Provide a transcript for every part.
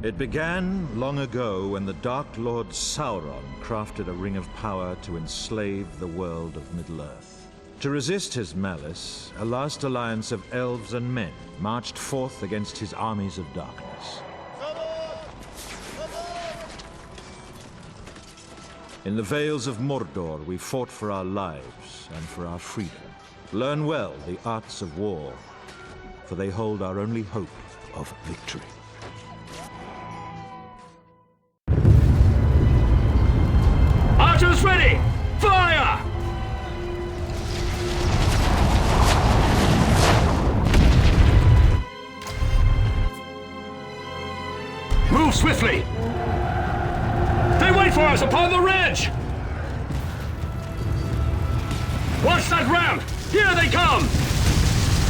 It began long ago when the Dark Lord Sauron crafted a ring of power to enslave the world of Middle-earth. To resist his malice, a last alliance of elves and men marched forth against his armies of darkness. In the vales of Mordor, we fought for our lives and for our freedom. Learn well the arts of war, for they hold our only hope of victory. Archers ready! Fire! Move swiftly! They wait for us upon the ridge! Watch that ramp! Here they come!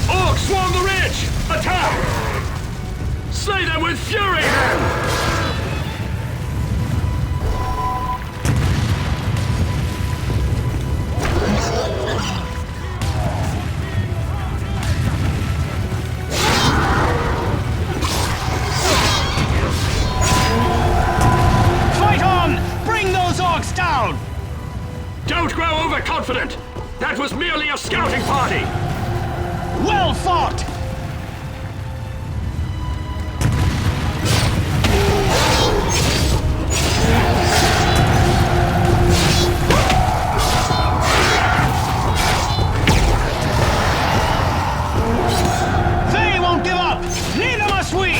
Orcs swarm the ridge! Attack! Slay them with fury! Fight on! Bring those orcs down! Don't grow overconfident! That was merely a scouting party! Well fought! They won't give up! Neither must we!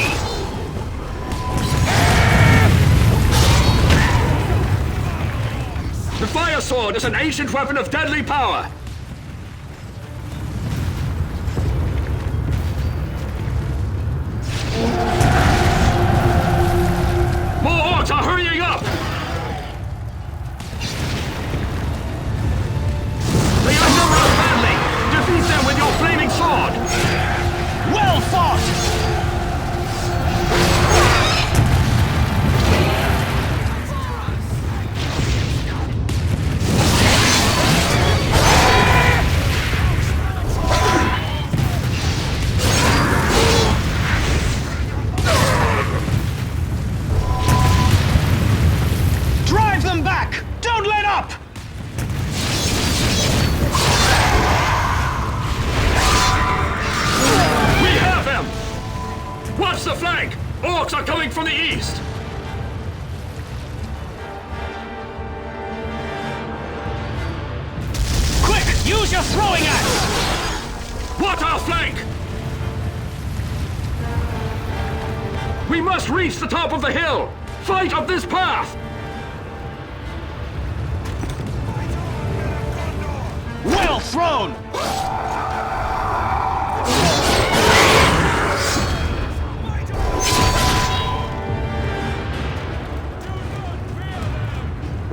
The fire sword is an ancient weapon of deadly power! More orcs are hurrying up! They outnumber us badly! Defeat them with your flaming sword! Well fought! Drive them back! Don't let up! We have him! Watch the flank! Orcs are coming from the east! Quick! Use your throwing axe! Watch our flank! We must reach the top of the hill! Fight up this path! Well thrown!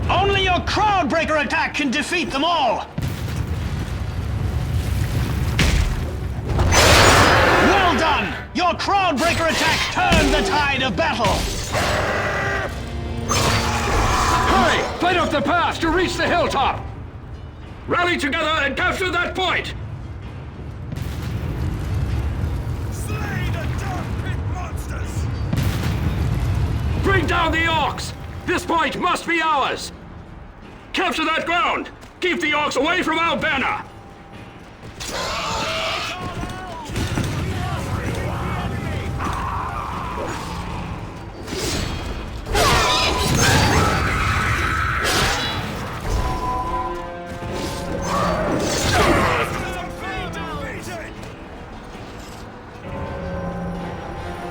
Only your Crowdbreaker attack can defeat them all! Well done! Your Crowdbreaker attack turned the tide of battle! Hurry! Fight up the path to reach the hilltop! Rally together and capture that point! Slay the dark pit monsters! Bring down the orcs! This point must be ours! Capture that ground! Keep the orcs away from our banner!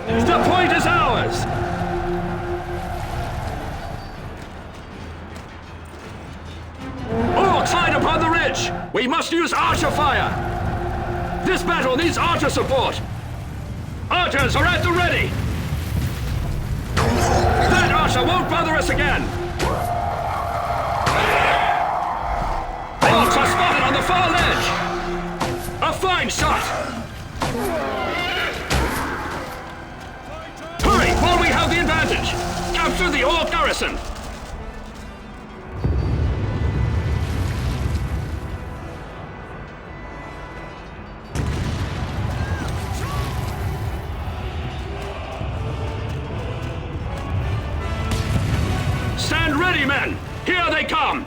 The point is ours! Orcs hide upon the ridge! We must use archer fire! This battle needs archer support! Archers are at the ready! That archer won't bother us again! Orcs are spotted on the far ledge! A fine shot! Hurry, while we have the advantage! Capture the orc garrison! ready, men! Here they come!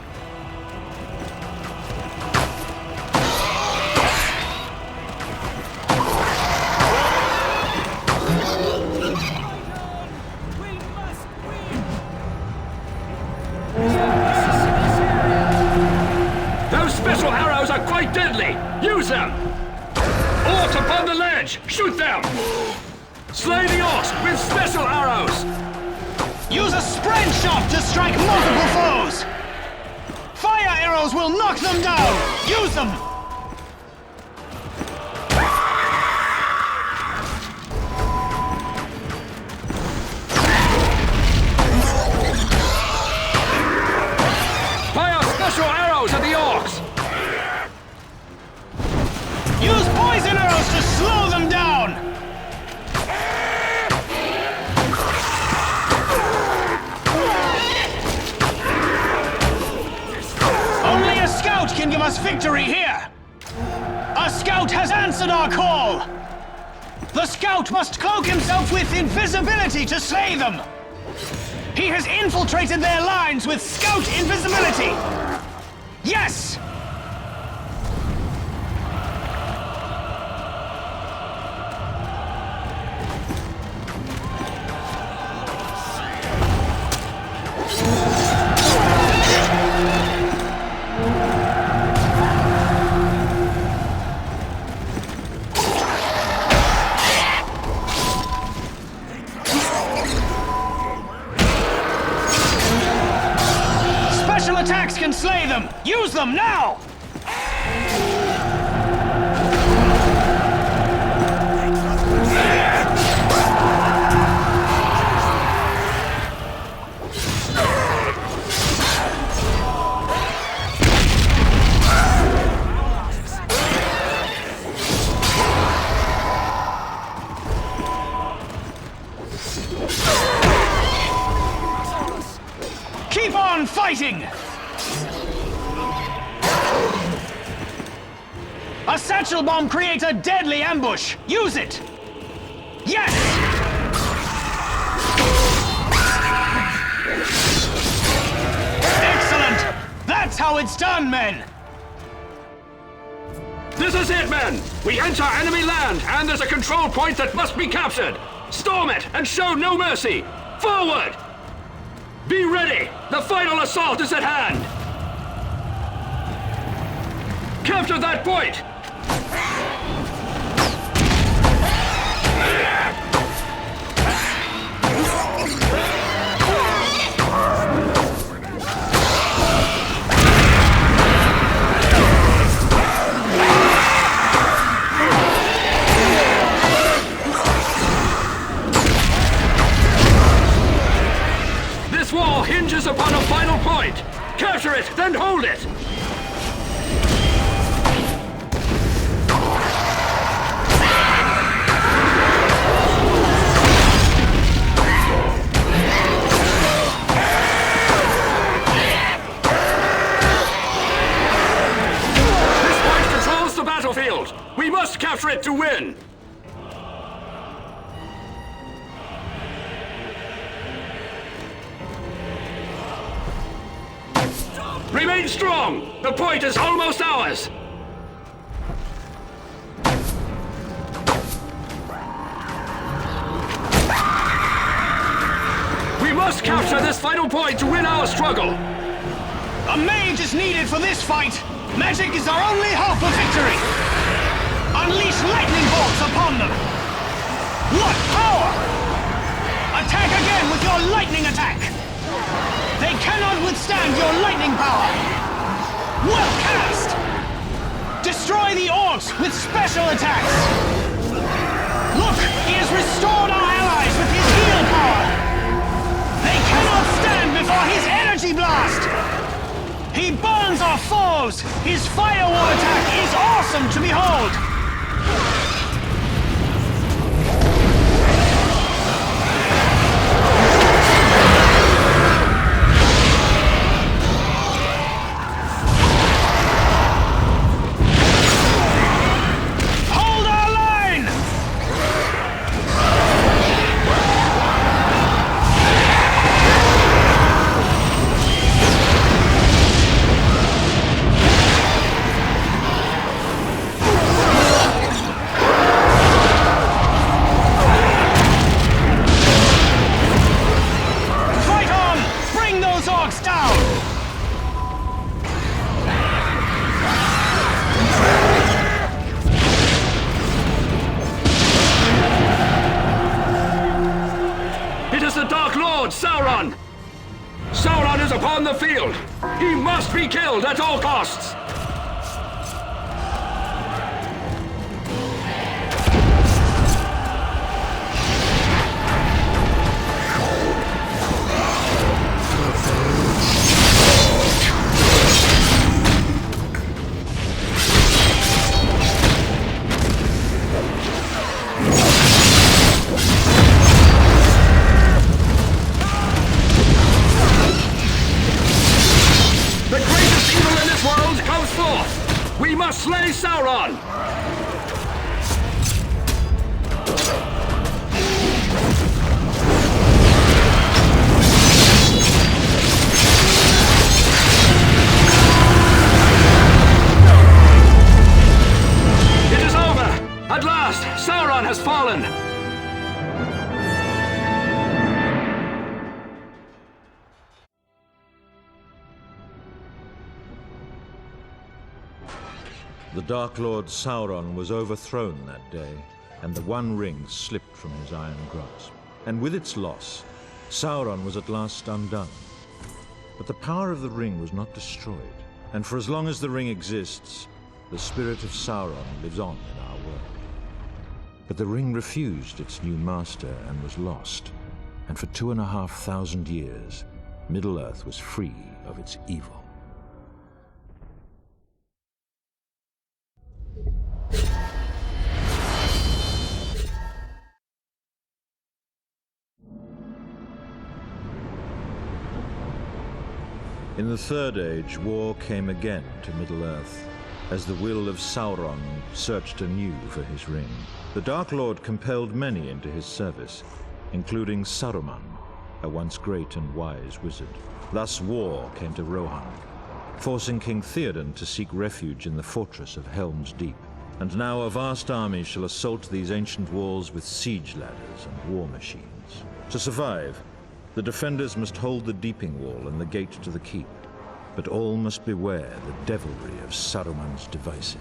We must win! Those special arrows are quite deadly! Use them! Orcs upon the ledge! Shoot them! Slay the orcs with special arrows! Use a spread shot to strike multiple foes! Fire arrows will knock them down! Use them! Fire special arrows at the orcs! Use poison arrows to slow them down! Only a scout can give us victory here! A scout has answered our call! The scout must cloak himself with invisibility to slay them! He has infiltrated their lines with scout invisibility! Yes! Special attacks can slay them! Use them now! Keep on fighting! A satchel bomb creates a deadly ambush! Use it! Yes! Excellent! That's how it's done, men! This is it, men! We enter enemy land, and there's a control point that must be captured! Storm it, and show no mercy! Forward! Be ready! The final assault is at hand! Capture that point! This wall hinges upon a final point! Capture it, then hold it! We must capture it to win! Remain strong! The point is almost ours! We must capture this final point to win our struggle! A mage is needed for this fight! Magic is our only hope of victory! Unleash lightning bolts upon them! What power! Attack again with your lightning attack! They cannot withstand your lightning power! Well cast! Destroy the orcs with special attacks! Look! He has restored our allies with his heal power! They cannot stand before his energy blast! He burns our foes! His firewall attack is awesome to behold! Hold our line! Sauron! Sauron is upon the field! He must be killed at all costs! We must slay Sauron! It is over! At last, Sauron has fallen! The Dark Lord Sauron was overthrown that day, and the One Ring slipped from his iron grasp. And with its loss, Sauron was at last undone. But the power of the ring was not destroyed, and for as long as the ring exists, the spirit of Sauron lives on in our world. But the ring refused its new master and was lost, and for 2,500 years, Middle-earth was free of its evil. In the Third Age, war came again to Middle-earth, as the will of Sauron searched anew for his ring. The Dark Lord compelled many into his service, including Saruman, a once great and wise wizard. Thus war came to Rohan, forcing King Theoden to seek refuge in the fortress of Helm's Deep. And now a vast army shall assault these ancient walls with siege ladders and war machines. To survive, the defenders must hold the deeping wall and the gate to the keep, but all must beware the devilry of Saruman's devices.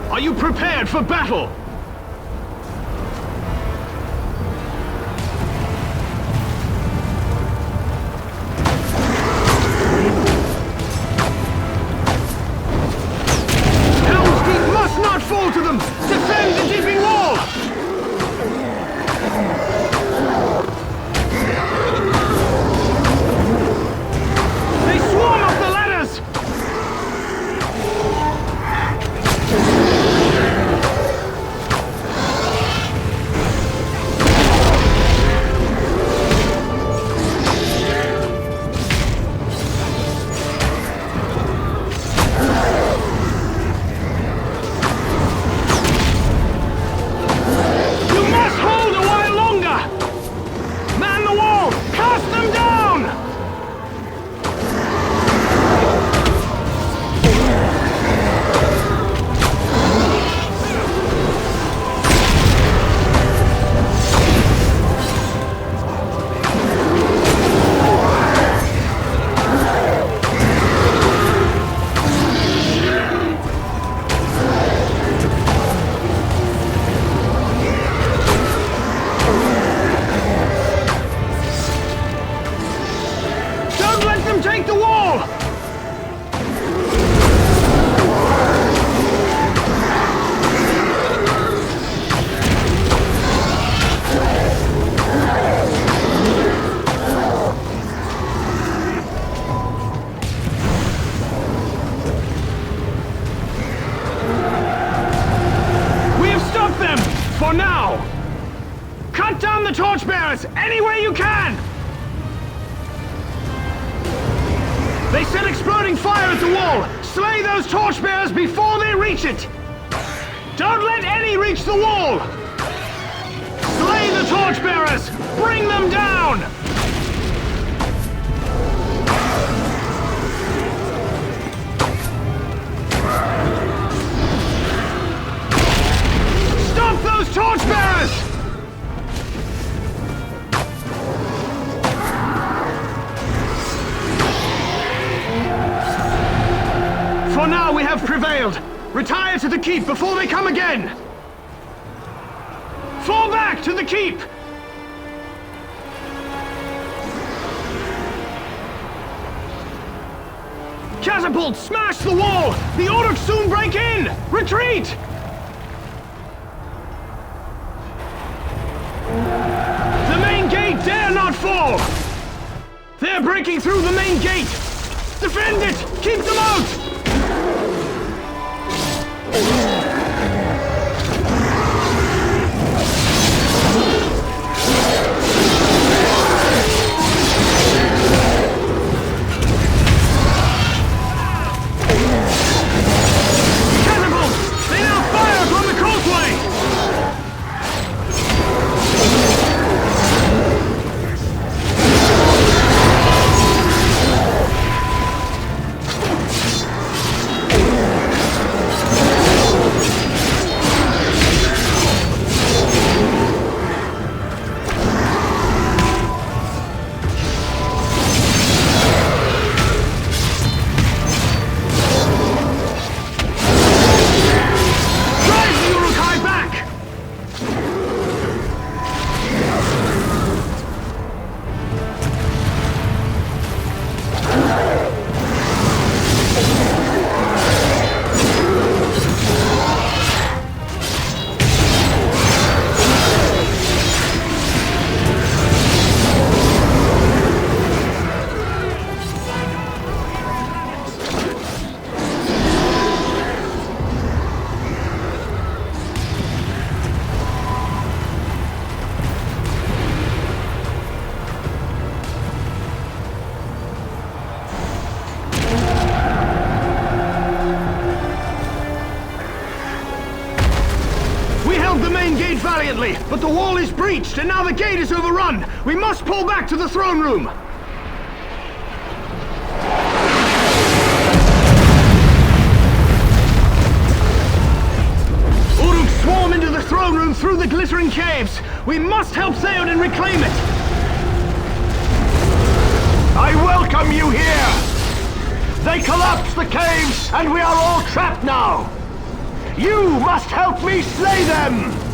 Are you prepared for battle? Fall to them! Defend the deeping wall! They swarm up the ladders! For now! Cut down the torchbearers any way you can! They set exploding fire at the wall! Slay those torchbearers before they reach it! Don't let any reach the wall! Slay the torchbearers! Bring them down! Stop those torchbearers! failed. Retire to the keep before they come again. Fall back to the keep! Catapult, smash the wall! The Orcs soon break in! Retreat! The main gate dare not fall! They're breaking through the main gate! Defend it! Keep them out! But the wall is breached, and now the gate is overrun! We must pull back to the throne room! Uruk swarm into the throne room through the glittering caves! We must help Theoden reclaim it! I welcome you here! They collapsed the caves, and we are all trapped now! You must help me slay them!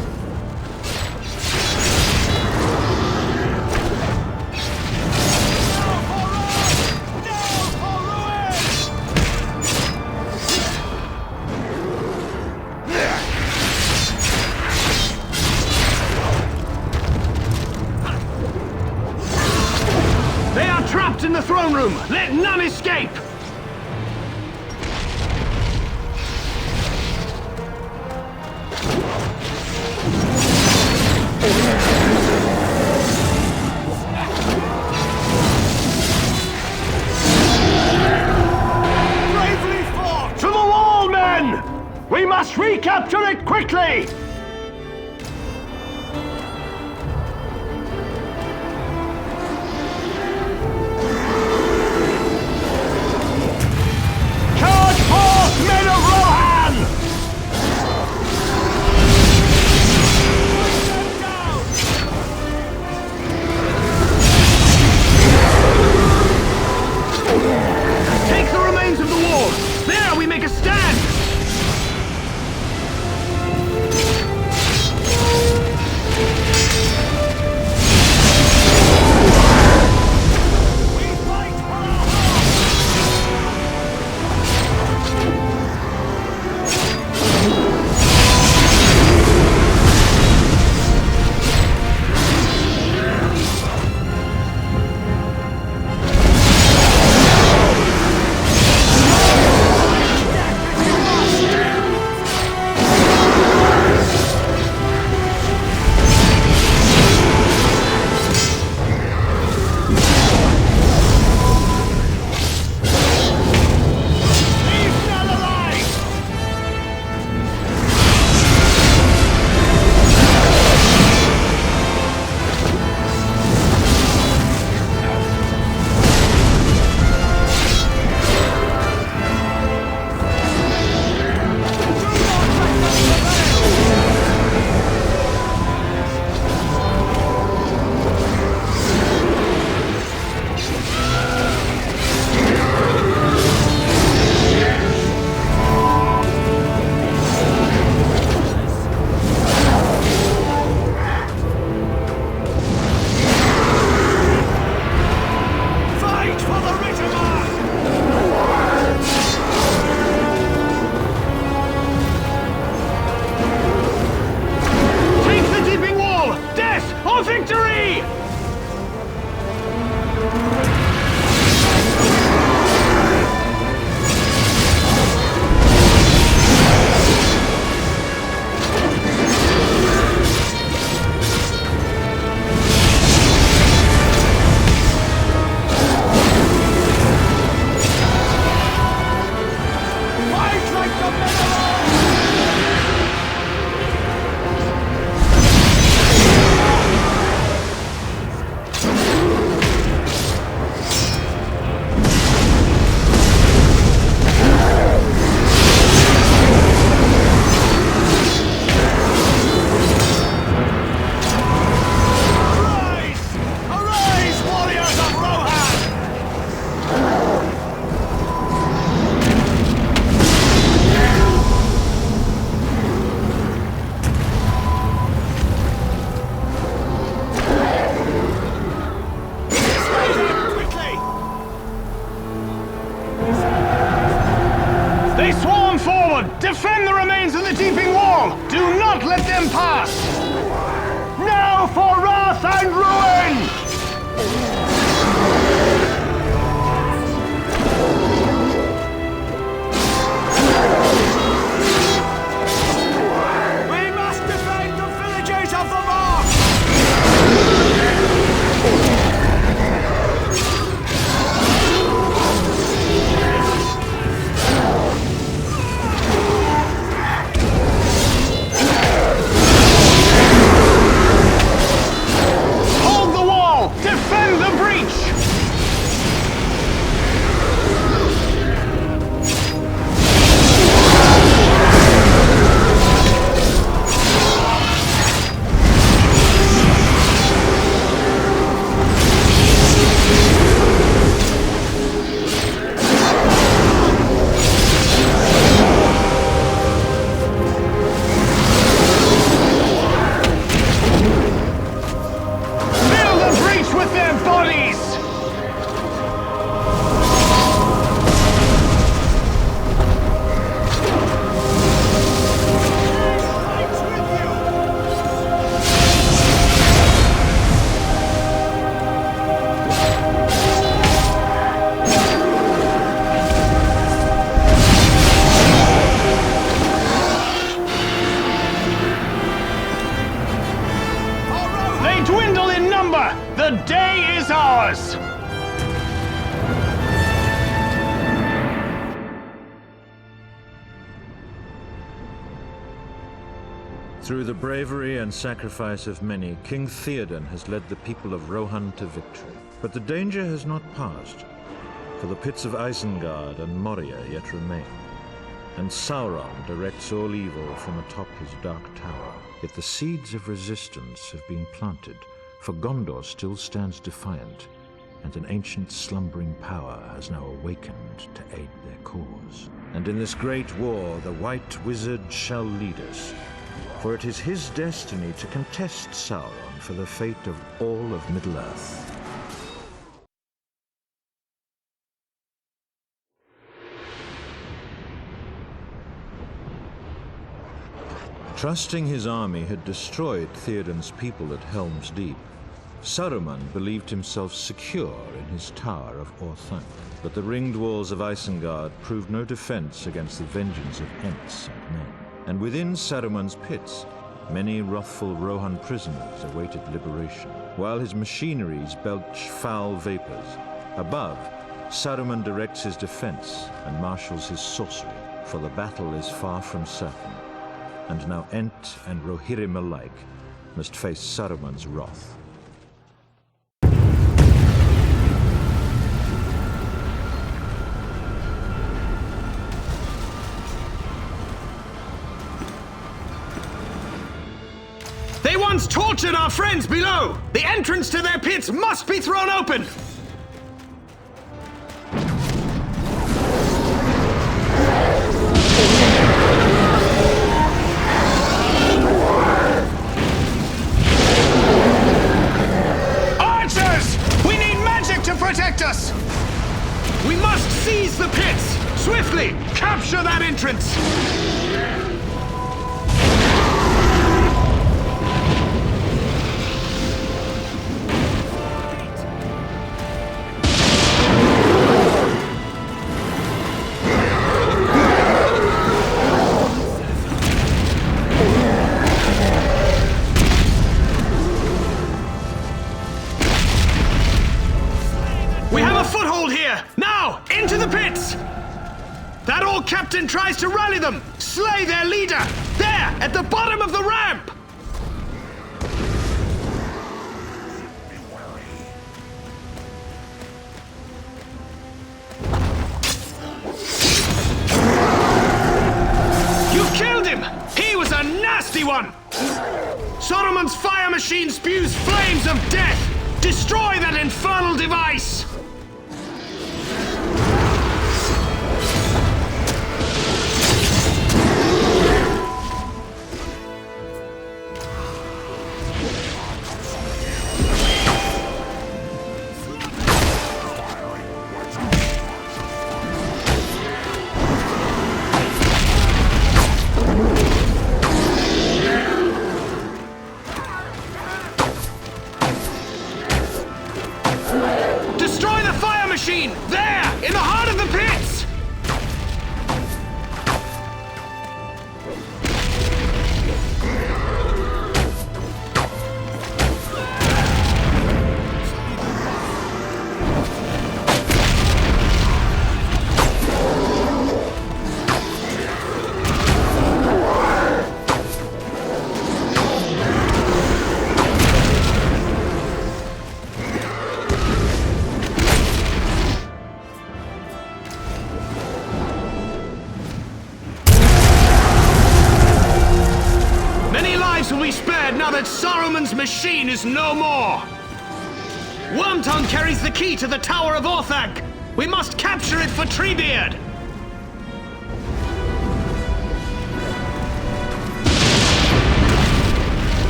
In the throne room! Let none escape! Bravely fought! To the wall, men! We must recapture it quickly! Men of Rohan! Take the remains of the wall! There we make a stand! They dwindle in number! The day is ours! Through the bravery and sacrifice of many, King Tirith has led the people of Rohan to victory. But the danger has not passed, for the pits of Isengard and Moria yet remain, and Sauron directs all evil from atop his dark tower. Yet the seeds of resistance have been planted, for Gondor still stands defiant, and an ancient slumbering power has now awakened to aid their cause. And in this great war, the White Wizard shall lead us, for it is his destiny to contest Sauron for the fate of all of Middle-earth. Trusting his army had destroyed Theoden's people at Helm's Deep, Saruman believed himself secure in his tower of Orthanc. But the ringed walls of Isengard proved no defense against the vengeance of Ents and men. And within Saruman's pits, many wrathful Rohan prisoners awaited liberation, while his machineries belch foul vapors. Above, Saruman directs his defense and marshals his sorcery, for the battle is far from certain, and now Ent and Rohirrim alike must face Saruman's wrath. They once tortured our friends below! The entrance to their pits must be thrown open! Archers! We need magic to protect us! We must seize the pits! Swiftly! Capture that entrance! That old captain tries to rally them! Slay their leader! There, at the bottom of the ramp! You killed him! He was a nasty one! Saruman's fire machine spews flames of death! Destroy that infernal device! Now that Saruman's machine is no more! Wormtongue carries the key to the Tower of Orthanc! We must capture it for Treebeard!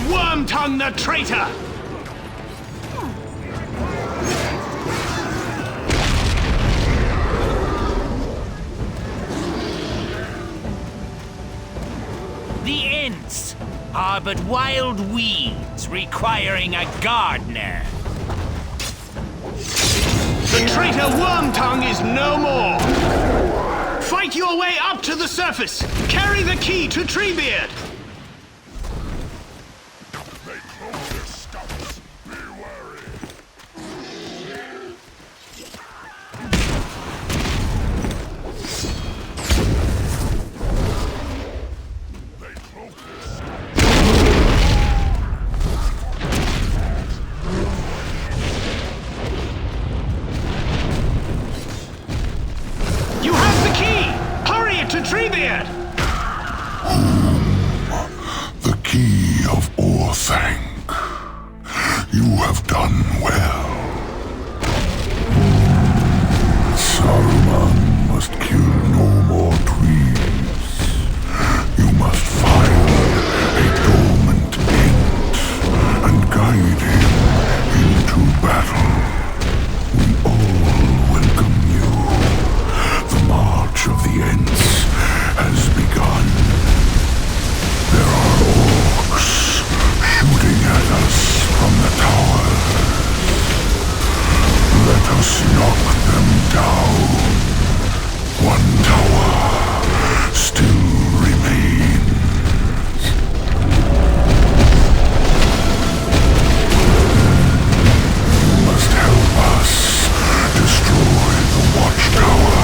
Wormtongue the traitor! are but wild weeds requiring a gardener. The traitor Wormtongue is no more! Fight your way up to the surface! Carry the key to Treebeard! They close their scouts. Be wary. They cloak their scouts. You have the key! Hurry it to Treebeard! The key of 𝗚𝗙𝗟𝗟. You have done well. Saruman must kill no more trees. You must find a dormant Ent and guide him into battle. We all welcome you. The march of the Ents has begun. There are orcs shooting at us from the towers. Let us knock them down. One tower still remains. You must help us destroy the watchtower.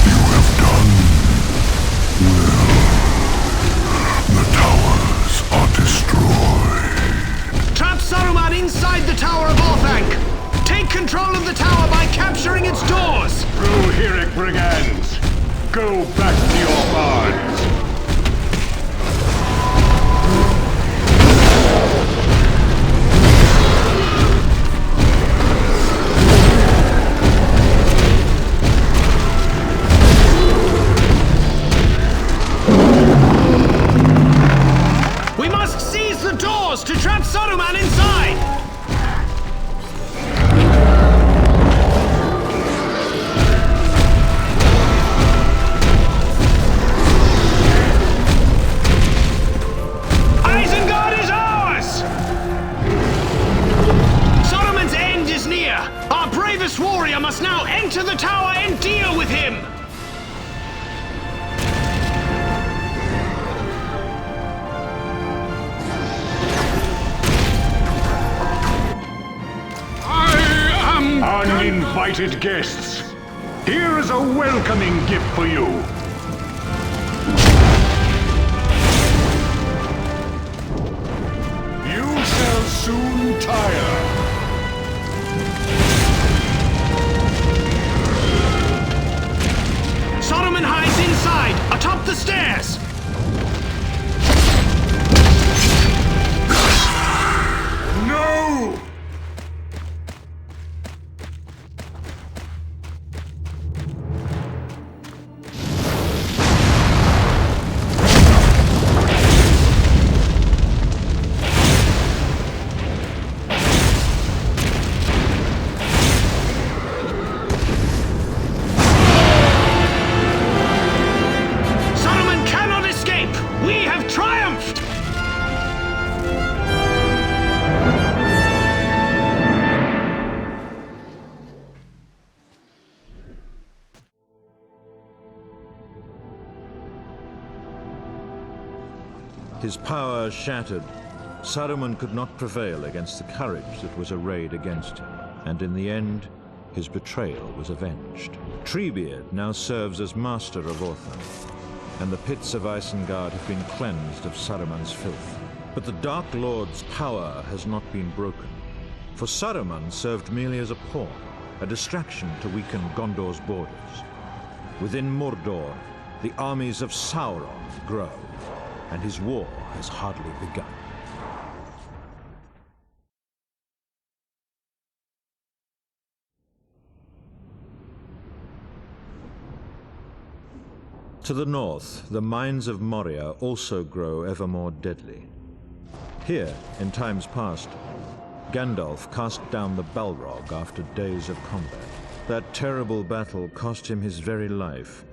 You have done well. The towers are destroyed. Trap Saruman inside the Tower of 𝗚𝗙𝗟𝗟! Take control of the tower by capturing its doors! Rohirric brigands, go back to your barns. We must seize the doors to trap Saruman inside! Isengard is ours! Saruman's end is near! Our bravest warrior must now enter the tower and deal with him! Uninvited guests, here is a welcoming gift for you. You shall soon tire. Saruman hides inside, atop the stairs! No! Saruman cannot escape! We have triumphed! His power shattered, Saruman could not prevail against the courage that was arrayed against him, and in the end, his betrayal was avenged. Treebeard now serves as master of 𝗚𝗙𝗟𝗟, and the pits of Isengard have been cleansed of Saruman's filth. But the Dark Lord's power has not been broken, for Saruman served merely as a pawn, a distraction to weaken Gondor's borders. Within Mordor, the armies of Sauron grow, and his war has hardly begun. To the north, the mines of Moria also grow ever more deadly. Here, in times past, Gandalf cast down the Balrog after days of combat. That terrible battle cost him his very life,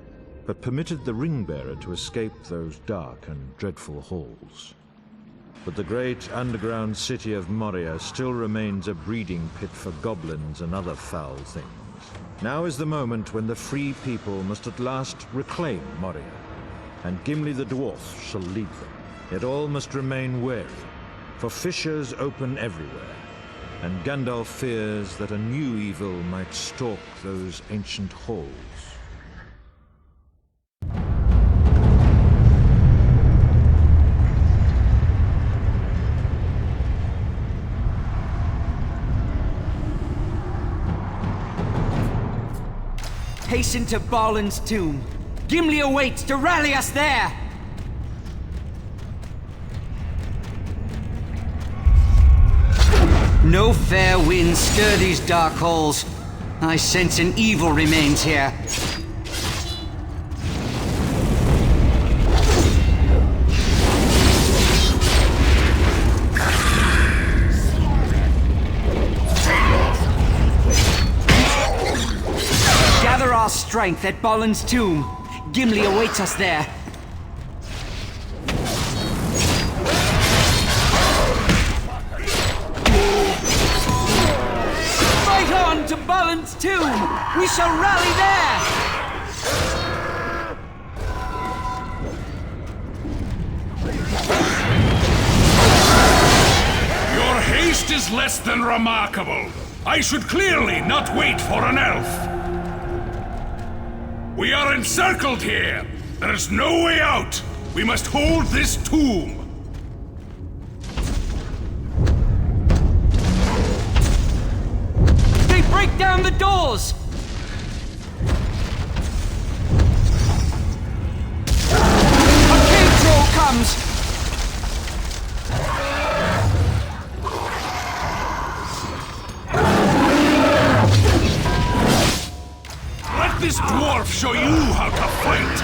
but permitted the ring-bearer to escape those dark and dreadful halls. But the great underground city of Moria still remains a breeding pit for goblins and other foul things. Now is the moment when the free people must at last reclaim Moria, and Gimli the dwarf shall lead them. Yet all must remain wary, for fissures open everywhere, and Gandalf fears that a new evil might stalk those ancient halls. Hasten to Balin's tomb. Gimli awaits to rally us there! No fair winds stir these dark halls. I sense an evil remains here. Gather our strength at Balin's tomb. Gimli awaits us there. Fight on to Balin's tomb! We shall rally there! Your haste is less than remarkable. I should clearly not wait for an elf. We are encircled here! There is no way out! We must hold this tomb! They break down the doors! A cave troll comes! This dwarf show you how to fight!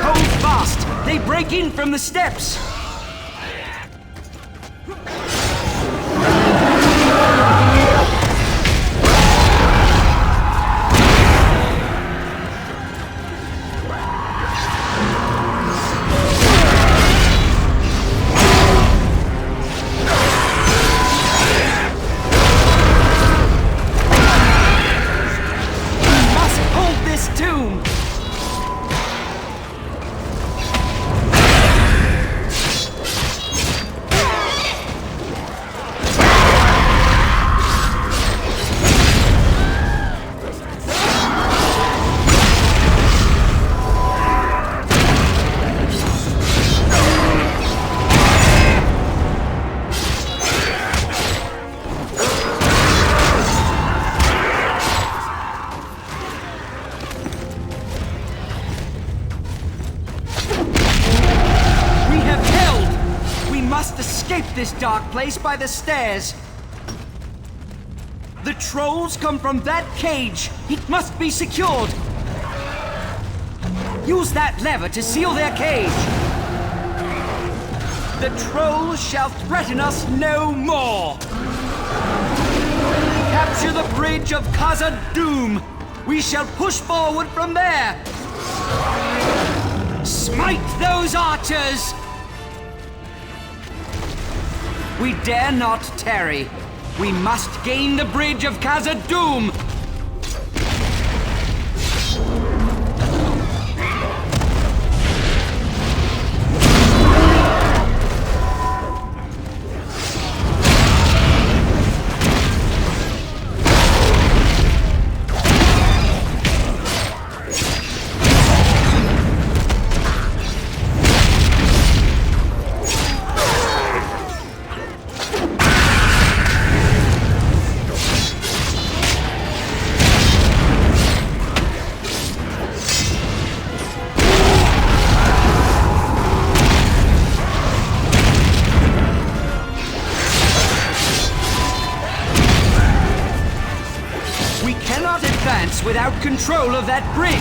Hold fast! They break in from the steps! This dark place by the stairs. The trolls come from that cage. It must be secured. Use that lever to seal their cage. The trolls shall threaten us no more. Capture the bridge of 𝗙𝗪𝗟𝗏. We shall push forward from there. Smite those archers! We dare not tarry. We must gain the bridge of 𝗙𝗪𝗟𝗏. Without control of that bridge.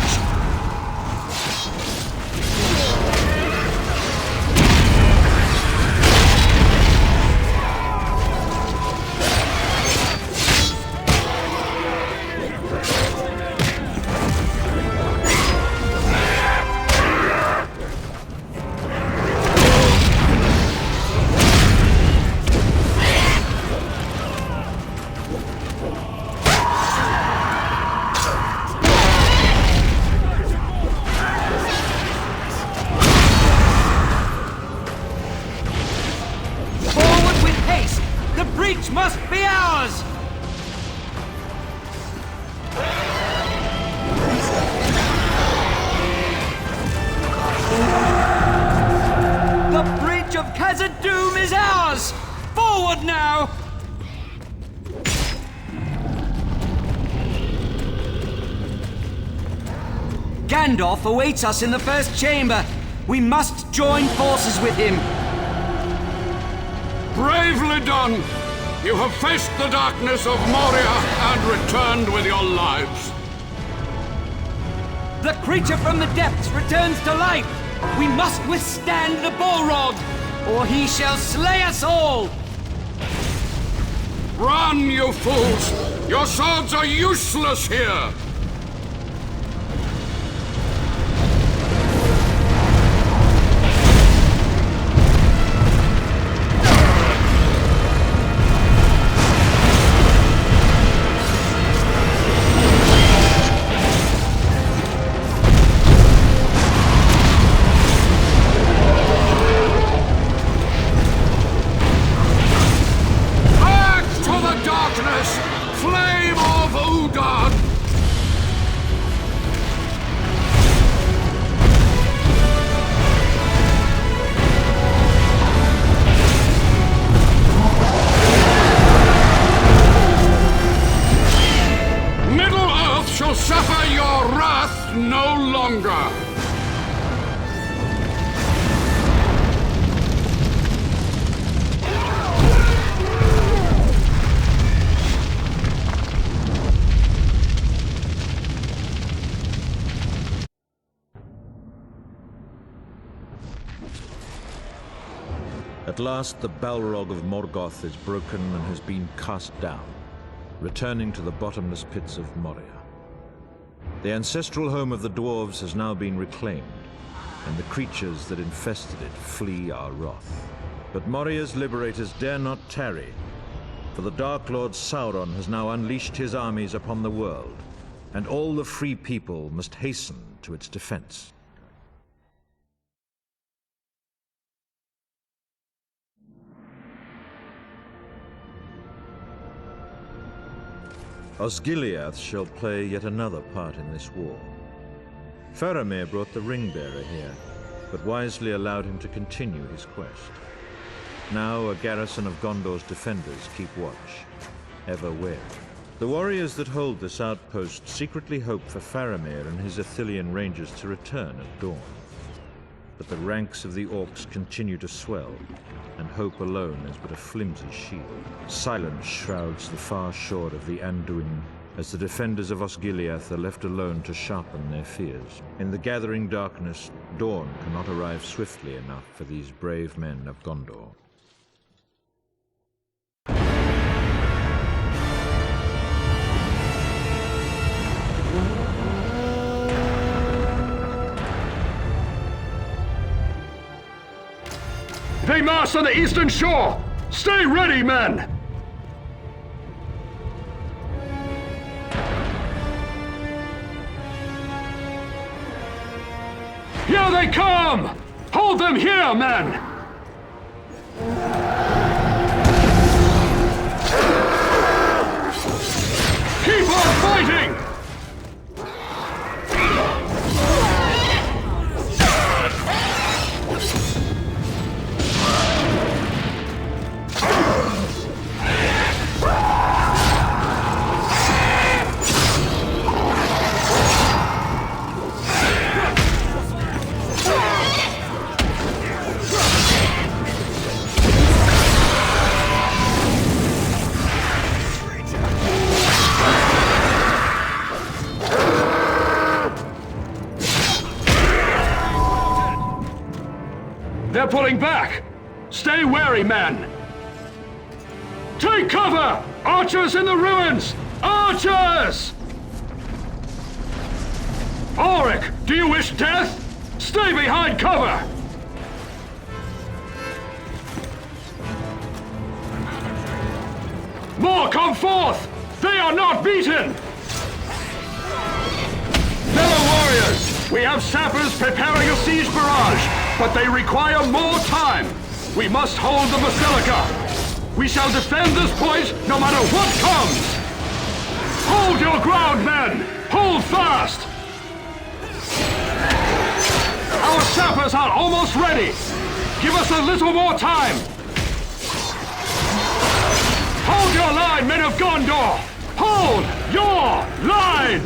Forward with haste! The breach must be ours! The bridge of 𝗙𝗪𝗟 is ours! Forward now! Gandalf awaits us in the first chamber. We must join forces with him. Bravely done! You have faced the darkness of Moria and returned with your lives. The creature from the depths returns to life! We must withstand the Balrog, or he shall slay us all! Run, you fools! Your swords are useless here! Flame of 𝗚𝗔𝗠𝗘! Middle-earth shall suffer your wrath no longer! At last, the Balrog of Morgoth is broken and has been cast down, returning to the bottomless pits of Moria. The ancestral home of the dwarves has now been reclaimed, and the creatures that infested it flee our wrath. But Moria's liberators dare not tarry, for the Dark Lord Sauron has now unleashed his armies upon the world, and all the free people must hasten to its defense. Osgiliath shall play yet another part in this war. Faramir brought the ring-bearer here, but wisely allowed him to continue his quest. Now a garrison of Gondor's defenders keep watch, ever wary. The warriors that hold this outpost secretly hope for Faramir and his Ithilien rangers to return at dawn. But the ranks of the orcs continue to swell, and hope alone is but a flimsy shield. Silence shrouds the far shore of the Anduin, as the defenders of Osgiliath are left alone to sharpen their fears. In the gathering darkness, dawn cannot arrive swiftly enough for these brave men of Gondor. They mass on the eastern shore! Stay ready, men! Here they come! Hold them here, men! Keep on fighting! They're pulling back! Stay wary, men! Take cover! Archers in the ruins! Archers! Auric, do you wish death? Stay behind cover! More come forth! They are not beaten! Fellow warriors, we have sappers preparing a siege barrage, but they require more time. We must hold the Basilica. We shall defend this point no matter what comes. Hold your ground, men! Hold fast! Our sappers are almost ready. Give us a little more time. Hold your line, men of Gondor! Hold your line!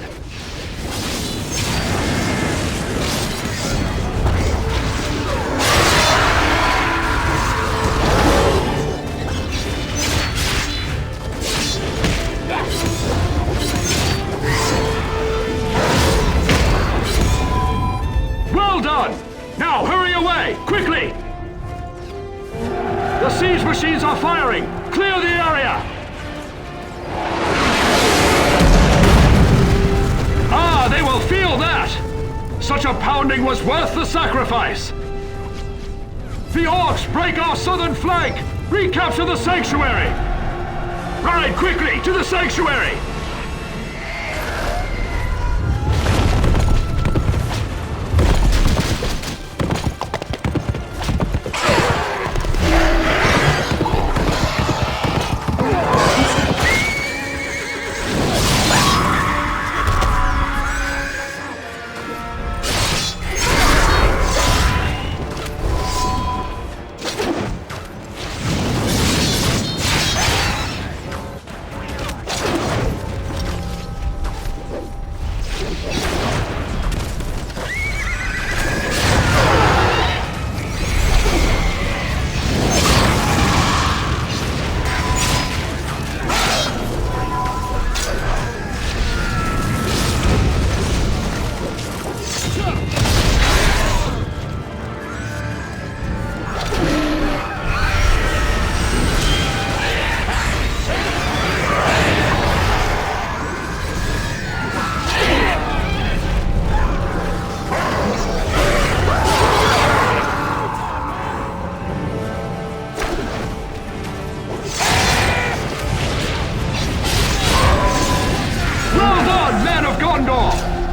Well done! Now hurry away, quickly! The siege machines are firing! Clear the area! Ah, they will feel that! Such a pounding was worth the sacrifice! The orcs break our southern flank! Recapture the sanctuary! Ride quickly to the sanctuary!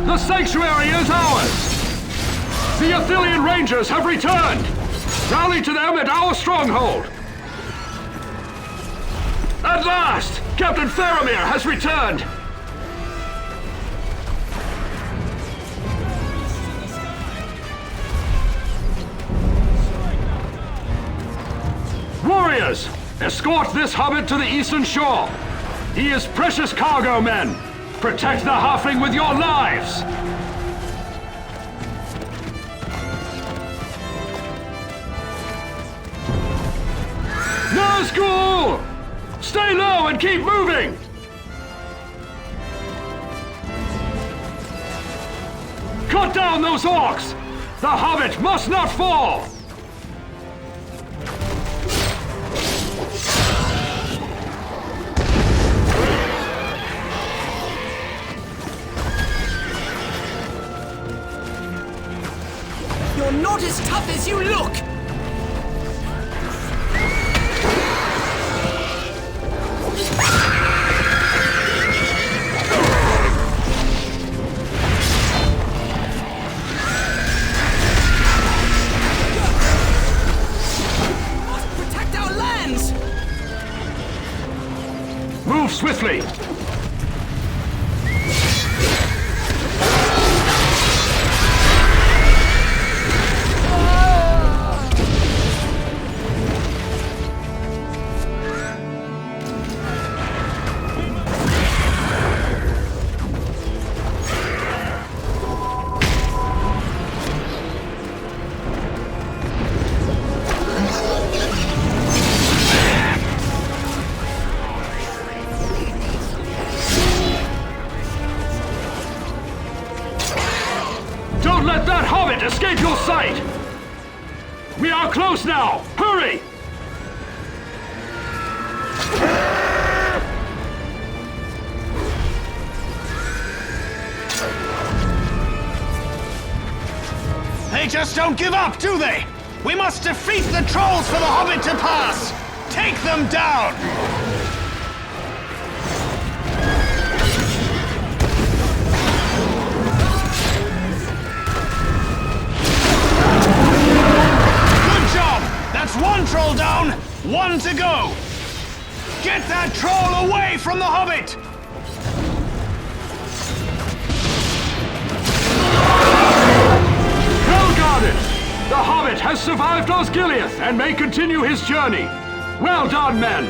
The sanctuary is ours! The Ithilien Rangers have returned! Rally to them at our stronghold! At last! Captain Faramir has returned! Warriors! Escort this hobbit to the eastern shore! He is precious cargo, men! Protect the halfling with your lives! Nazgul! Stay low and keep moving! Cut down those orcs! The hobbit must not fall! You're not as tough as you look! Protect our lands! Move swiftly! Let that hobbit escape your sight! We are close now! Hurry! They just don't give up, do they? We must defeat the trolls for the hobbit to pass! Take them down! 1 to go! Get that troll away from the Hobbit! Well guarded! The Hobbit has survived Osgiliath and may continue his journey. Well done, men!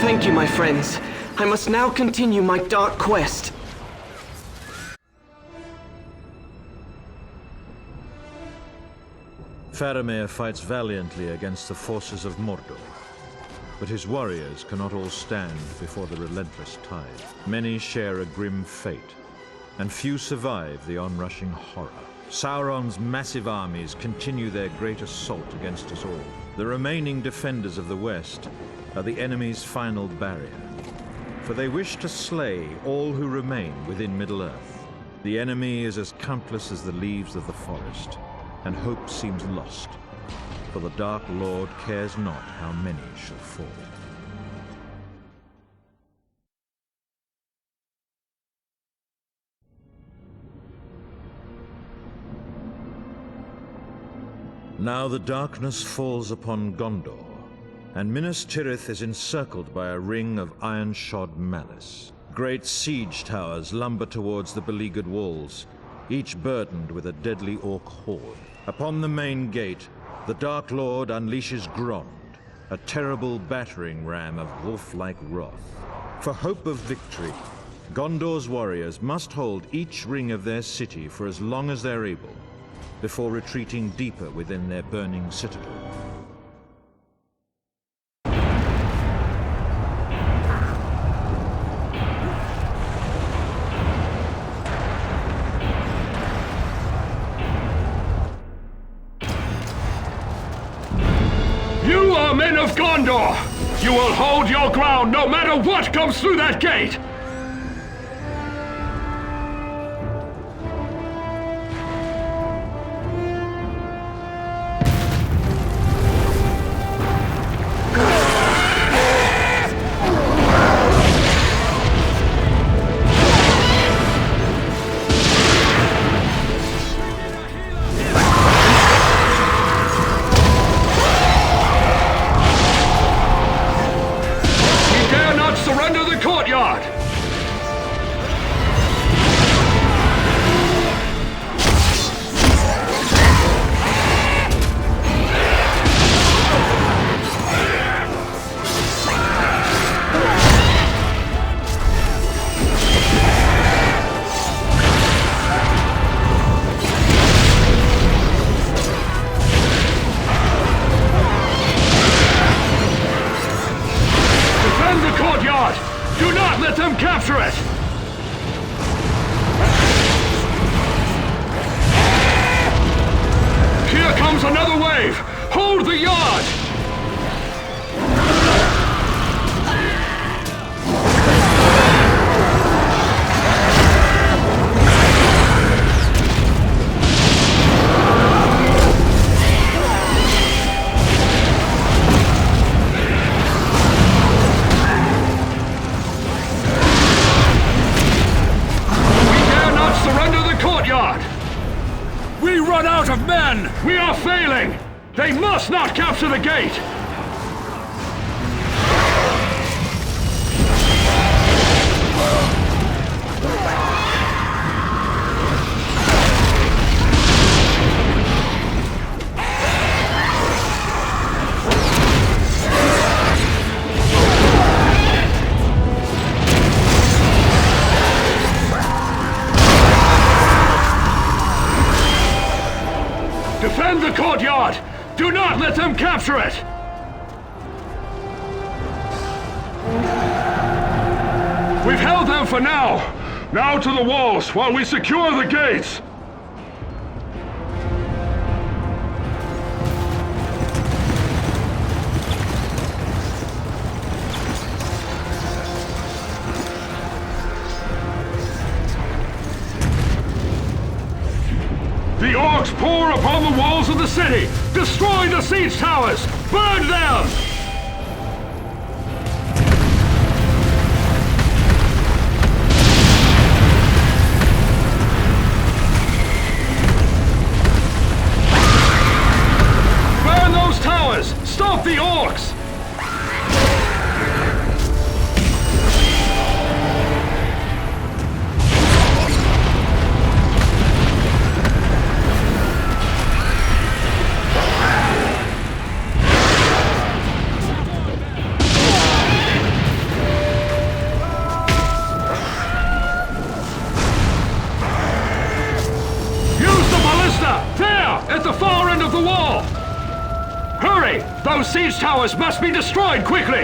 Thank you, my friends. I must now continue my dark quest. Faramir fights valiantly against the forces of Mordor, but his warriors cannot all stand before the relentless tide. Many share a grim fate, and few survive the onrushing horror. Sauron's massive armies continue their great assault against us all. The remaining defenders of the West are the enemy's final barrier, for they wish to slay all who remain within Middle-earth. The enemy is as countless as the leaves of the forest, and hope seems lost, for the Dark Lord cares not how many shall fall. Now the darkness falls upon Gondor, and Minas Tirith is encircled by a ring of iron-shod malice. Great siege towers lumber towards the beleaguered walls, each burdened with a deadly orc horde. Upon the main gate, the Dark Lord unleashes Grond, a terrible battering ram of wolf-like wrath. For hope of victory, Gondor's warriors must hold each ring of their city for as long as they're able, before retreating deeper within their burning citadel. You are men of Gondor! You will hold your ground no matter what comes through that gate! Capture it! Here comes another wave! Hold the yard! We run out of men! We are failing! They must not capture the gate! Defend the courtyard! Do not let them capture it! We've held them for now! Now to the walls while we secure the gates! The orcs pour upon the walls of the city! Destroy the siege towers! Burn them! Burn those towers! Stop the siege towers must be destroyed quickly!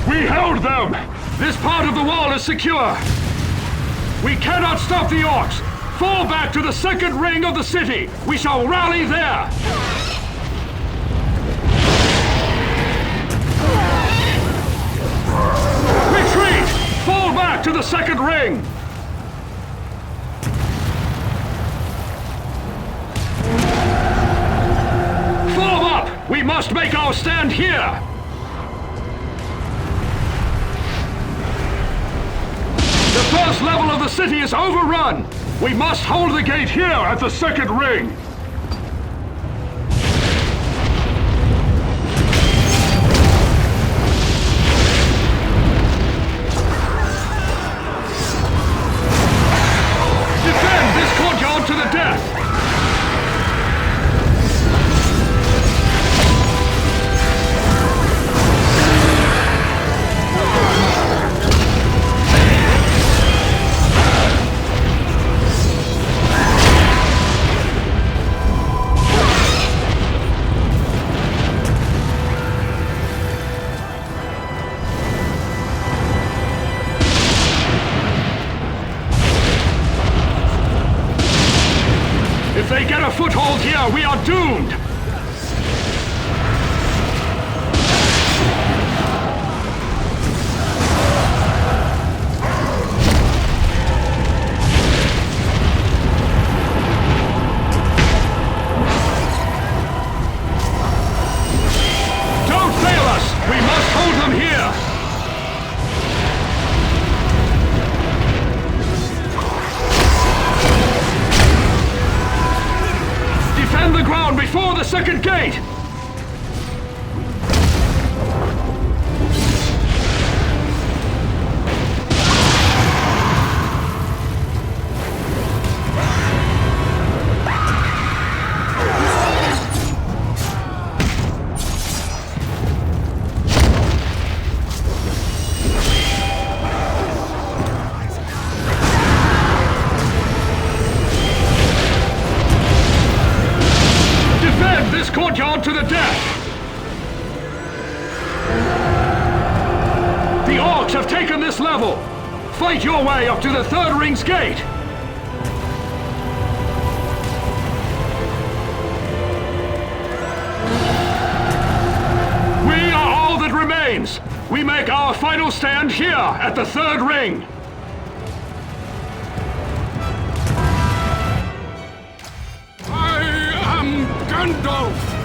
We held them! This part of the wall is secure! We cannot stop the orcs! Fall back to the second ring of the city! We shall rally there! Retreat! Fall back to the second ring! Form up! We must make our stand here! The first level of the city is overrun! We must hold the gate here at the second ring! Defend this courtyard to the death! If they get a foothold here, we are doomed! Don't fail us! We must hold them here! Defend the ground before the second gate! Courtyard to the death! The orcs have taken this level! Fight your way up to the third ring's gate! We are all that remains! We make our final stand here at the third ring! Gandalf!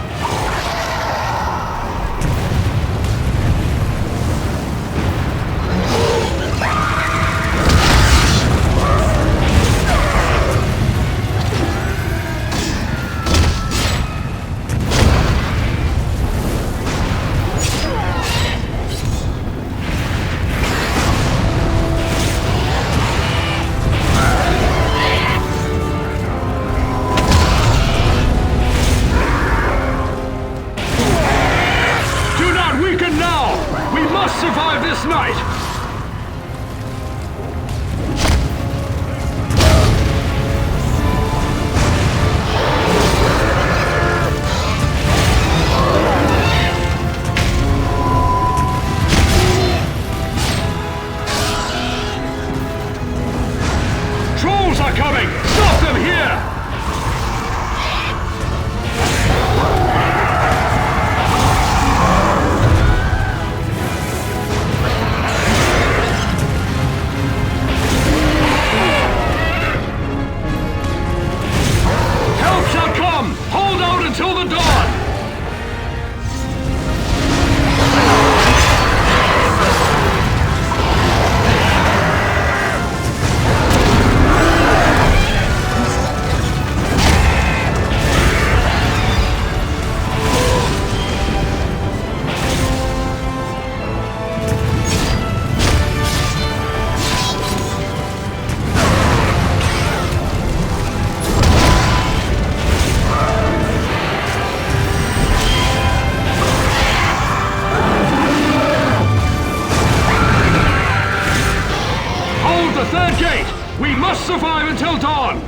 survive until dawn!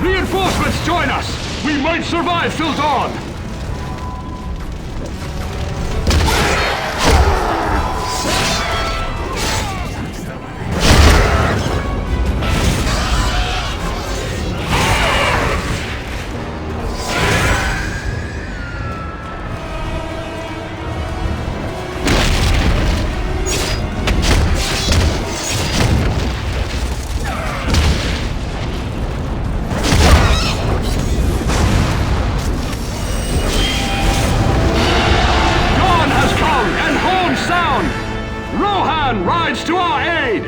Reinforcements join us! We might survive till dawn! Rides to our aid!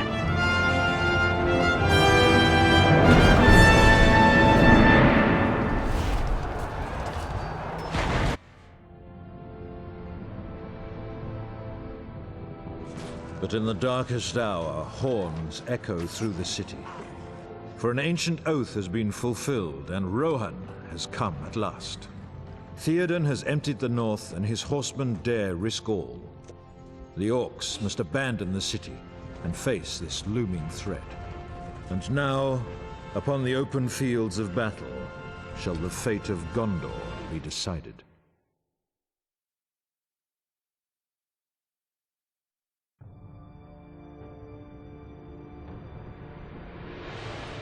But in the darkest hour, horns echo through the city. For an ancient oath has been fulfilled, and Rohan has come at last. Theoden has emptied the north, and his horsemen dare risk all. The orcs must abandon the city and face this looming threat. And now, upon the open fields of battle, shall the fate of Gondor be decided.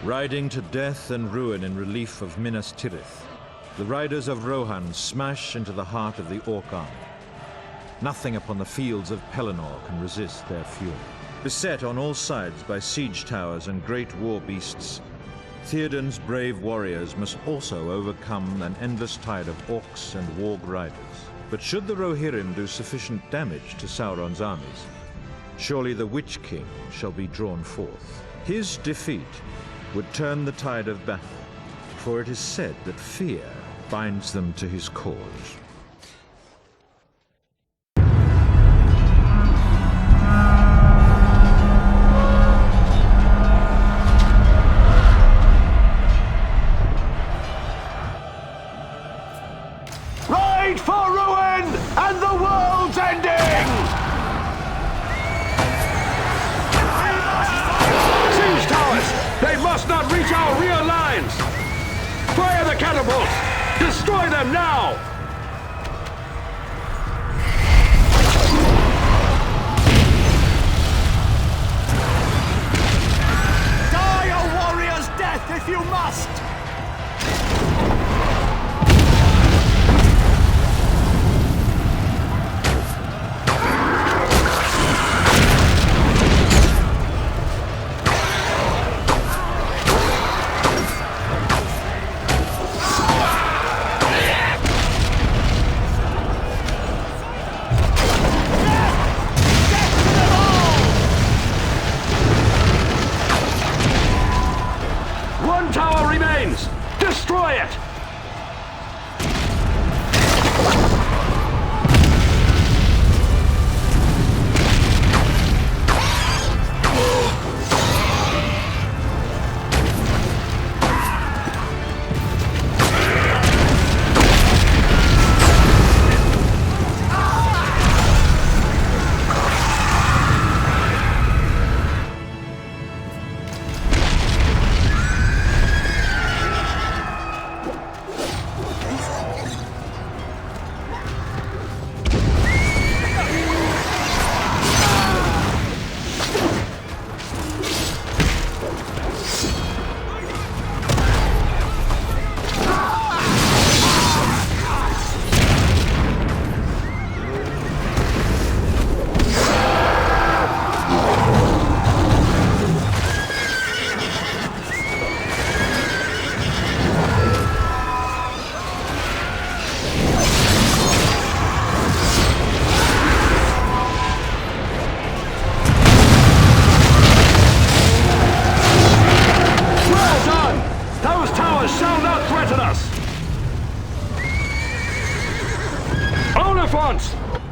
Riding to death and ruin in relief of Minas Tirith, the riders of Rohan smash into the heart of the orc army. Nothing upon the fields of Pelennor can resist their fury. Beset on all sides by siege towers and great war beasts, Theoden's brave warriors must also overcome an endless tide of orcs and warg riders. But should the Rohirrim do sufficient damage to Sauron's armies, surely the Witch King shall be drawn forth. His defeat would turn the tide of battle, for it is said that fear binds them to his cause. For ruin and the world's ending! Siege towers! They must not reach our rear lines! Fire the catapults! Destroy them now! Die a warrior's death if you must! Destroy it!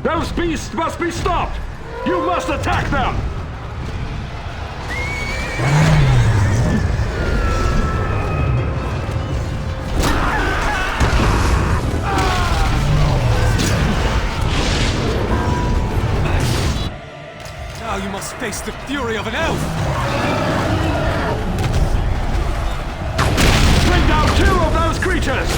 Those beasts must be stopped! You must attack them! face the fury of an elf! Bring down 2 of those creatures!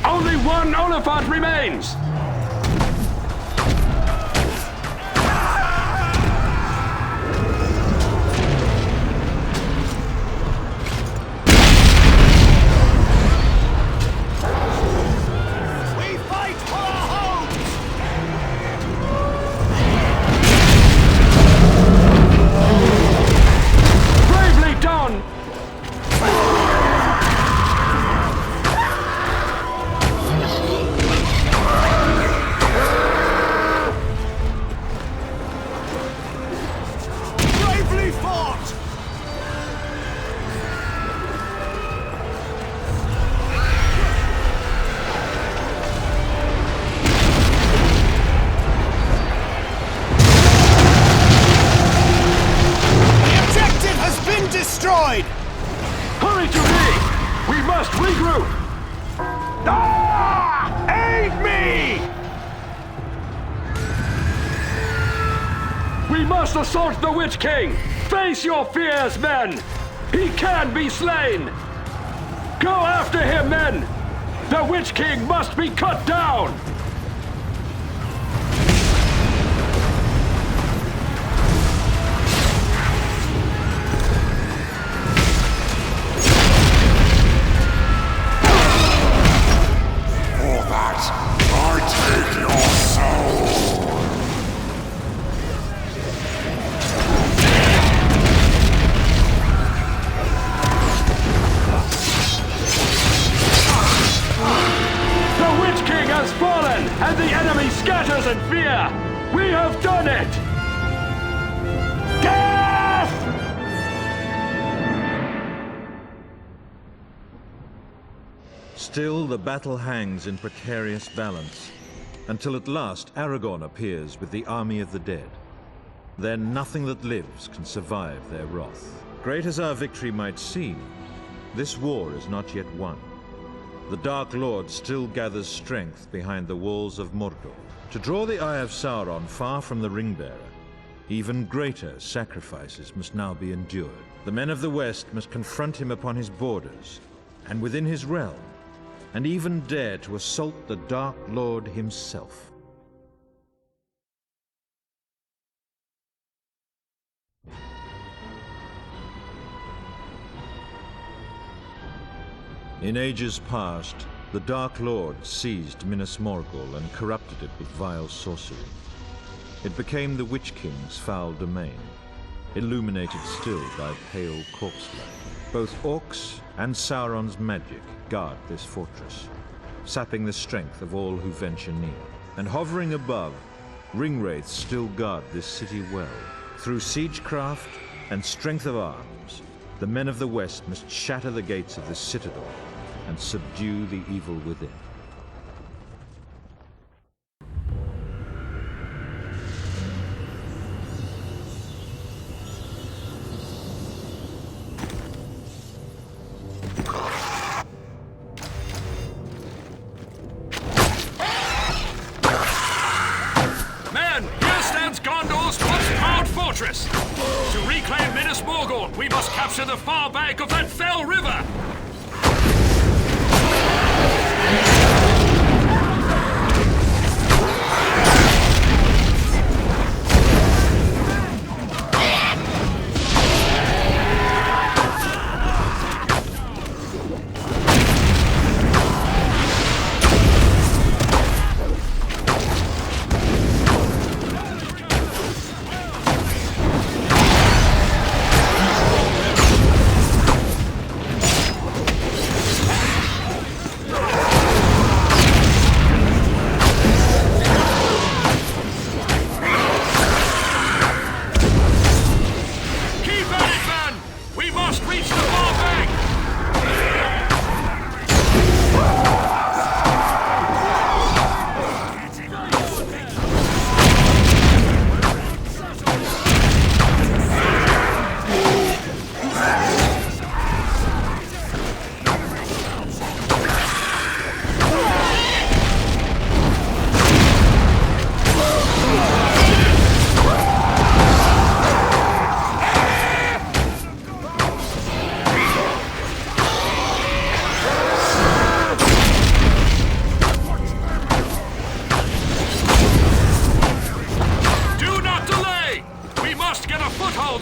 Only 1 Oliphant remains! We fight for our homes! Bravely done! Destroyed! Hurry to me! We must regroup! Ah! Aid me! We must assault the Witch King! Face your fears, men! He can be slain! Go after him, men! The Witch King must be cut down! And the enemy scatters in fear! We have done it! Death! Still, the battle hangs in precarious balance, until at last Aragorn appears with the army of the dead. Then nothing that lives can survive their wrath. Great as our victory might seem, this war is not yet won. The Dark Lord still gathers strength behind the walls of Morgul. To draw the eye of Sauron far from the Ringbearer, even greater sacrifices must now be endured. The men of the West must confront him upon his borders, and within his realm, and even dare to assault the Dark Lord himself. In ages past, the Dark Lord seized Minas Morgul and corrupted it with vile sorcery. It became the Witch King's foul domain, illuminated still by pale corpse-light. Both orcs and Sauron's magic guard this fortress, sapping the strength of all who venture near. And hovering above, ringwraiths still guard this city well. Through siegecraft and strength of arms, the men of the West must shatter the gates of this citadel and subdue the evil within. capture the far bank of that fell river!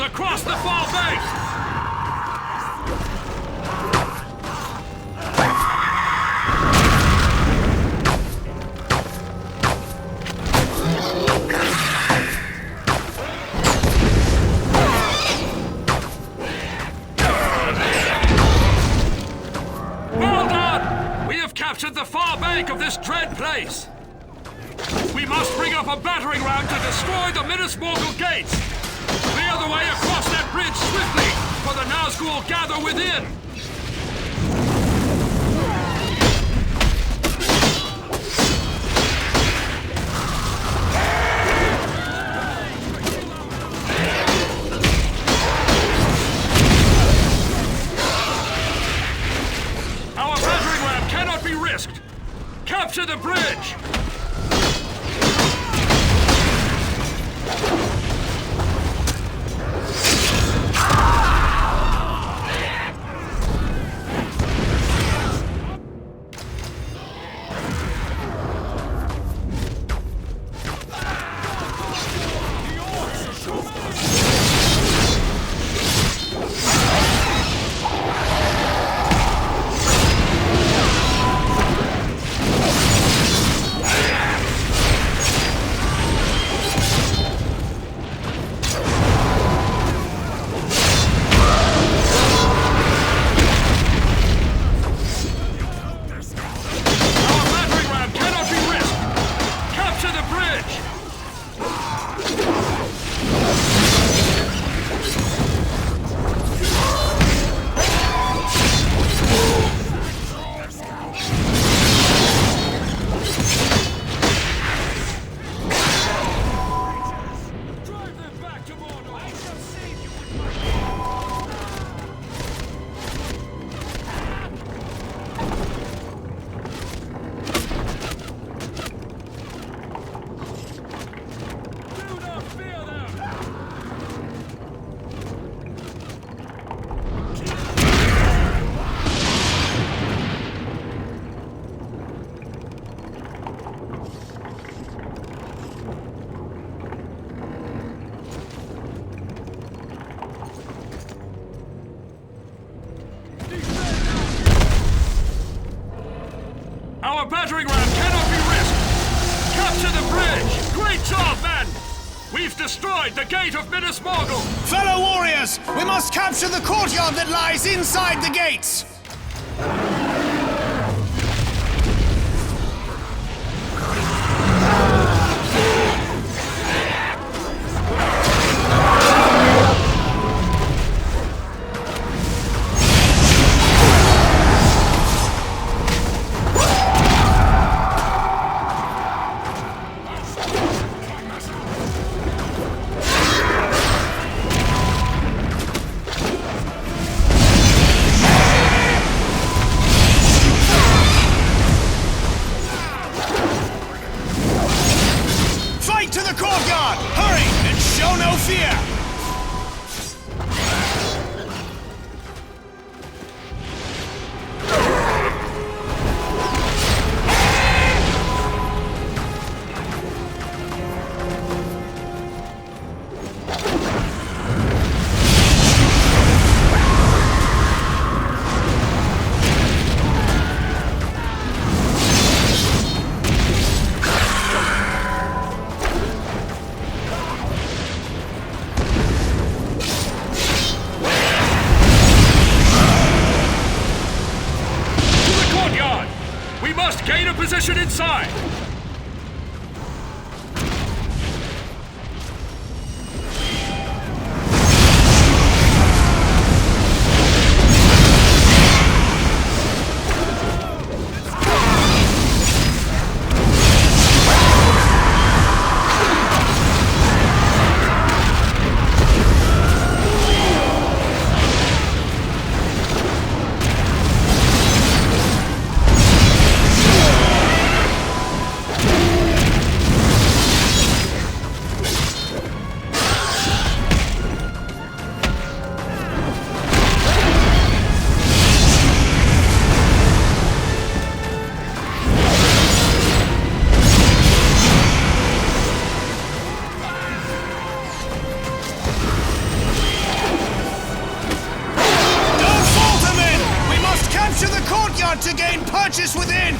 Across the far bank! Well done! We have captured the far bank of this dread place. We must bring up a battering ram to destroy the Minas Morgul gates. Clear the way across that bridge swiftly, for the Nazgul gather within! Our battering ram cannot be risked! Capture the bridge! Our battering ram cannot be risked! Capture the bridge! Great job, men! We've destroyed the gate of Minas Morgul! Fellow warriors, we must capture the courtyard that lies inside the gates! position inside! To gain purchase within!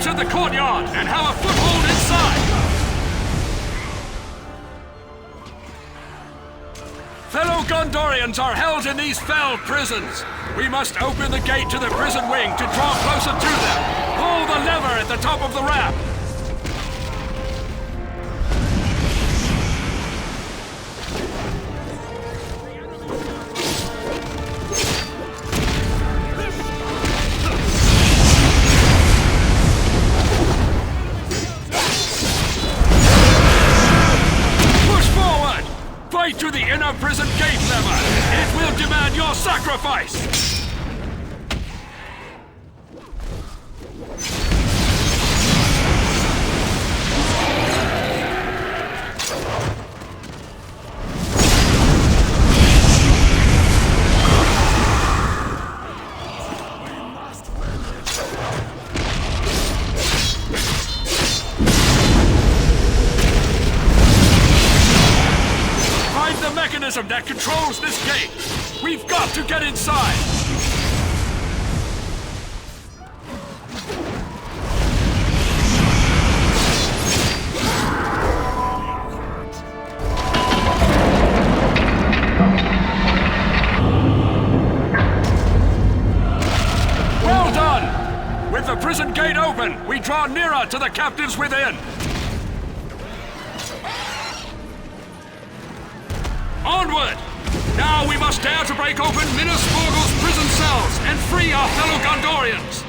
The courtyard and have a foothold inside! Fellow Gondorians are held in these fell prisons. We must open the gate to the prison wing to draw closer to them. Pull the lever at the top of the ramp. To the inner prison gate lever! It will demand your sacrifice! That controls this gate. We've got to get inside. Well done! With the prison gate open, we draw nearer to the captives within. Onward! Now we must dare to break open Minas Morgul's prison cells and free our fellow Gondorians!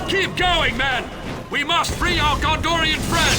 Keep going, men! We must free our Gondorian friend!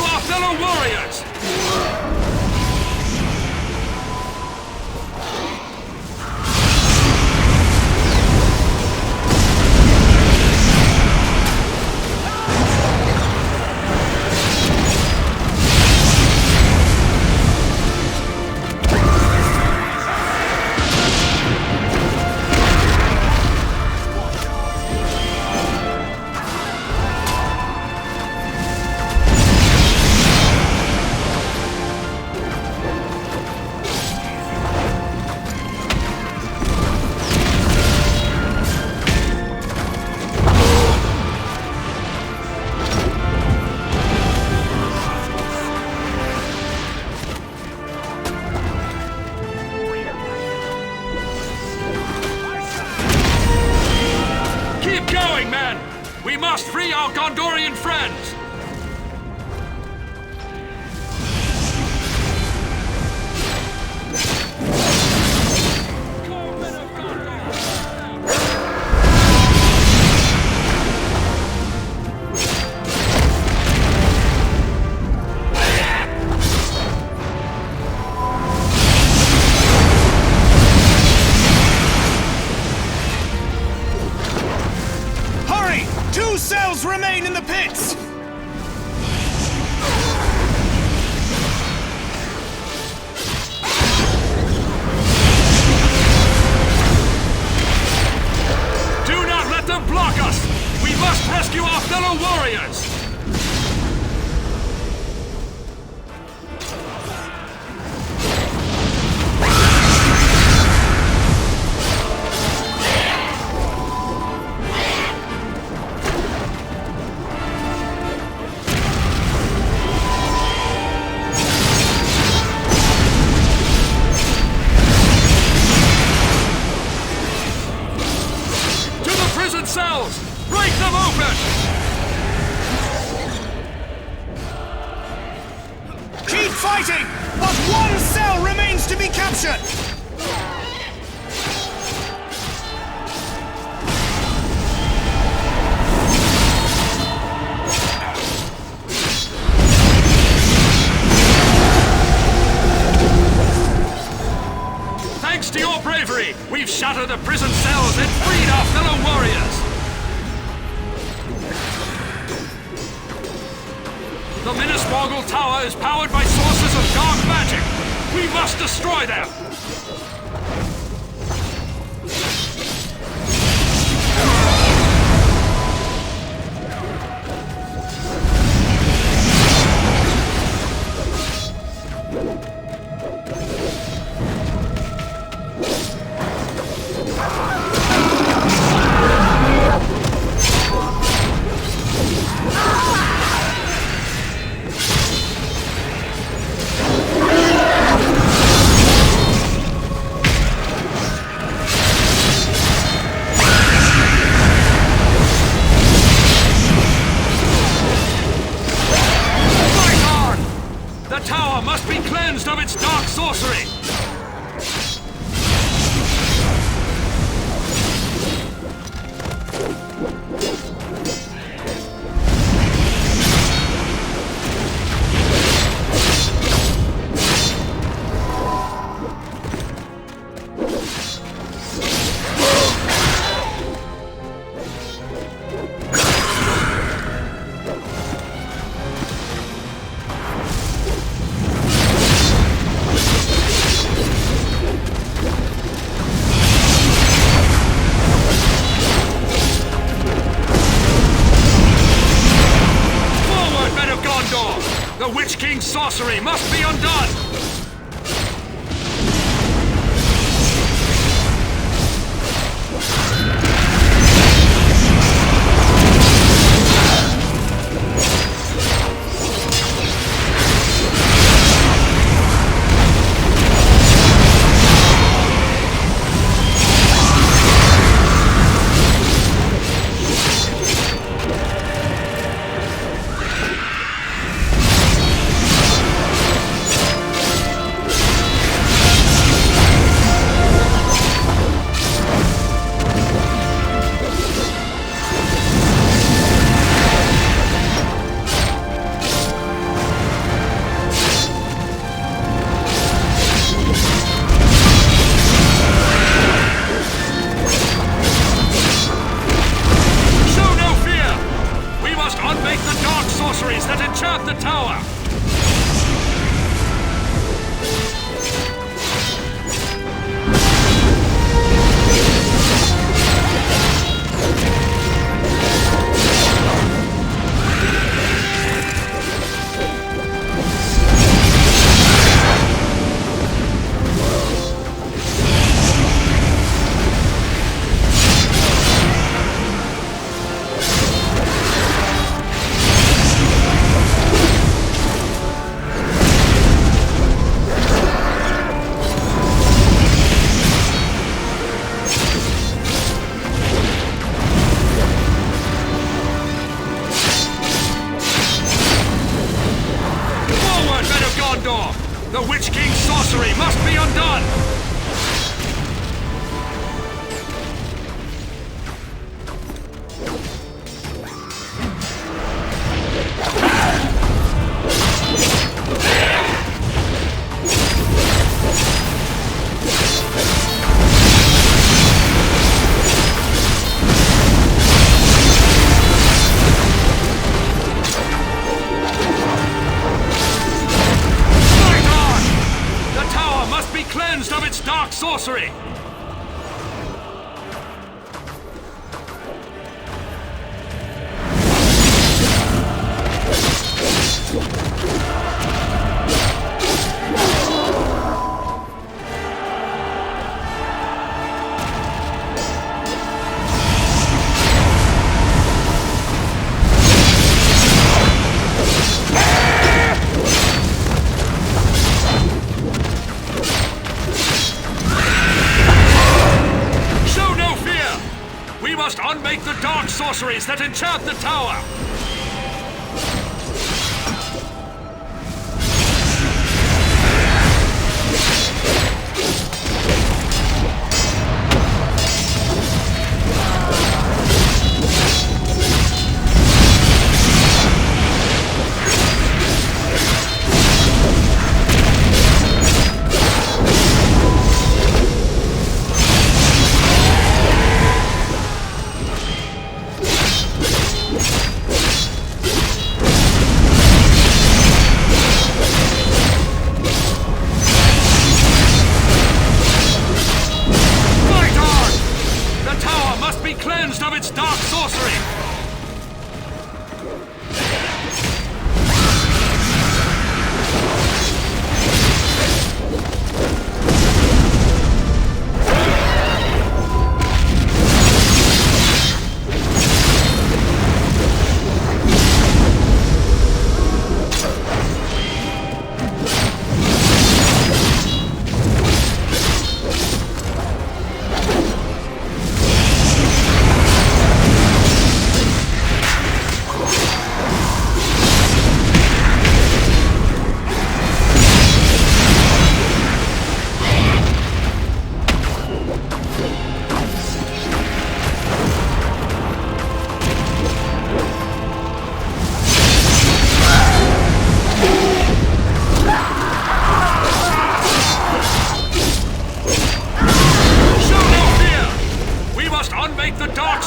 our fellow warriors! We must free our Gondorian friends! Cells remain in the pits! Do not let them block us! We must rescue our fellow warriors! Cells! Break them open! Keep fighting! But one cell remains to be captured! Thanks to your bravery, we've shattered the prison cells and freed our fellow warriors! The Minas Morgul Tower is powered by sources of dark magic! We must destroy them! Must be cleansed of its dark sorcery! The Witch King's sorcery must be undone! Mordor! The Witch King's sorcery must be undone! Cleansed of its dark sorcery! Unmake the dark sorceries that enchant the tower!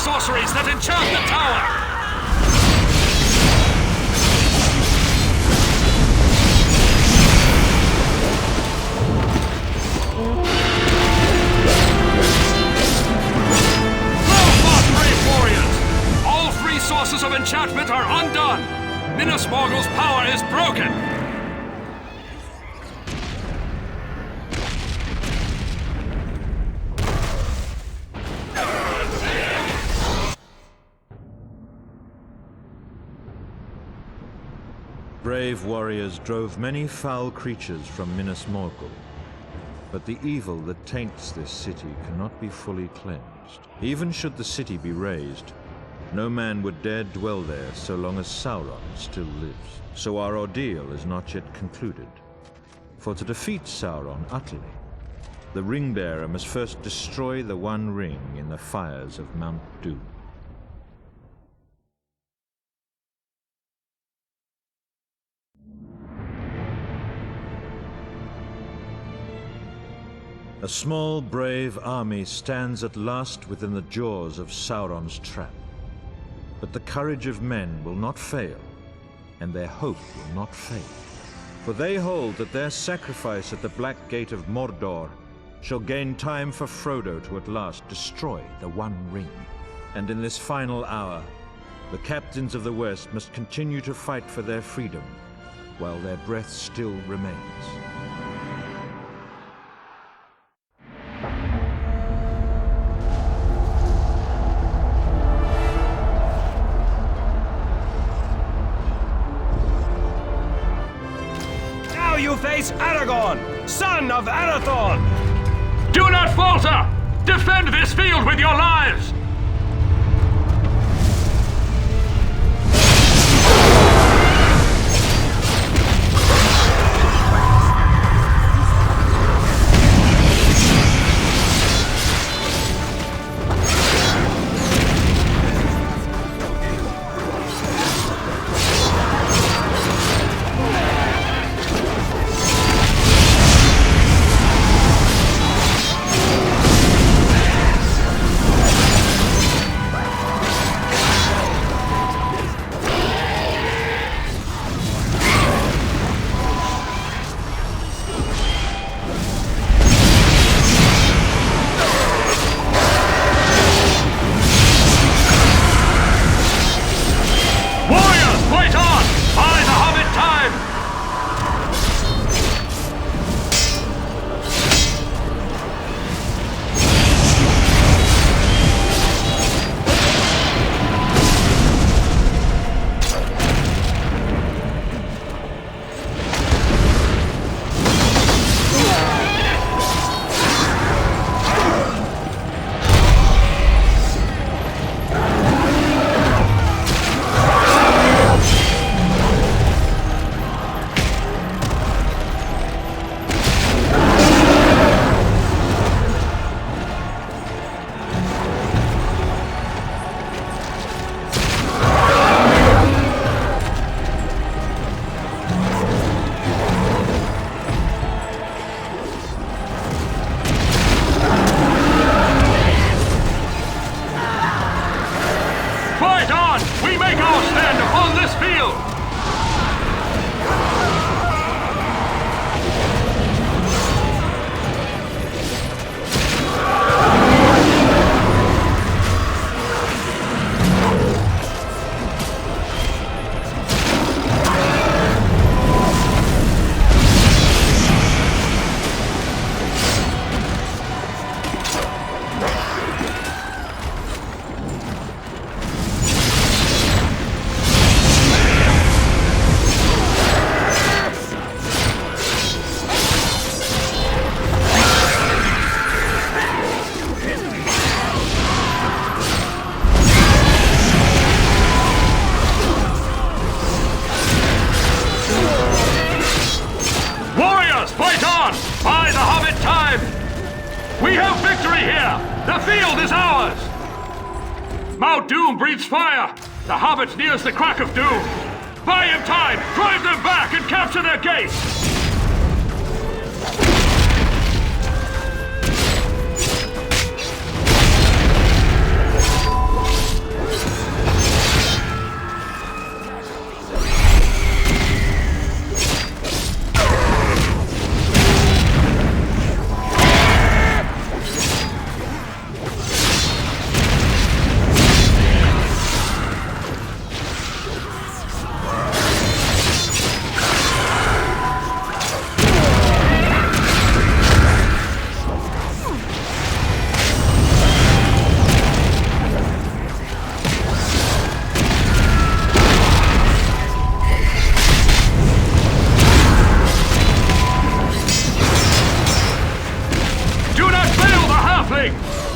sorceries that enchant the tower! Well fought, brave warriors! All three sources of enchantment are undone! Minas Morgul's power is broken! Brave warriors drove many foul creatures from Minas Morgul, but the evil that taints this city cannot be fully cleansed. Even should the city be razed, no man would dare dwell there so long as Sauron still lives. So our ordeal is not yet concluded. For to defeat Sauron utterly, the Ring-Bearer must first destroy the One Ring in the fires of Mount Doom. A small, brave army stands at last within the jaws of Sauron's trap. But the courage of men will not fail, and their hope will not fade. For they hold that their sacrifice at the Black Gate of Mordor shall gain time for Frodo to at last destroy the One Ring. And in this final hour, the captains of the West must continue to fight for their freedom, while their breath still remains. You face Aragorn, son of Arathorn! Do not falter! Defend this field with your lives! We have victory here! The field is ours! Mount Doom breathes fire! The Hobbit nears the crack of doom! Buy him time! Drive them back and capture their gates!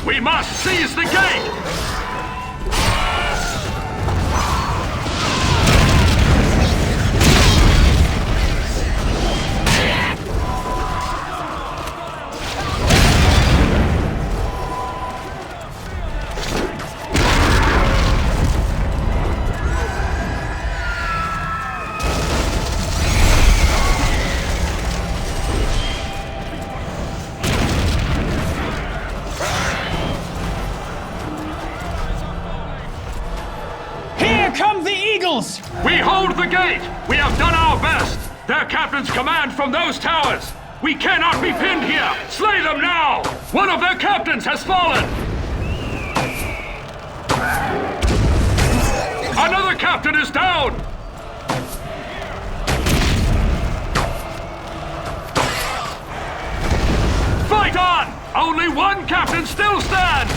We must seize the gate! We hold the gate! We have done our best! Their captains command from those towers! We cannot be pinned here! Slay them now! One of their captains has fallen! Another captain is down! Fight on! Only one captain still stands!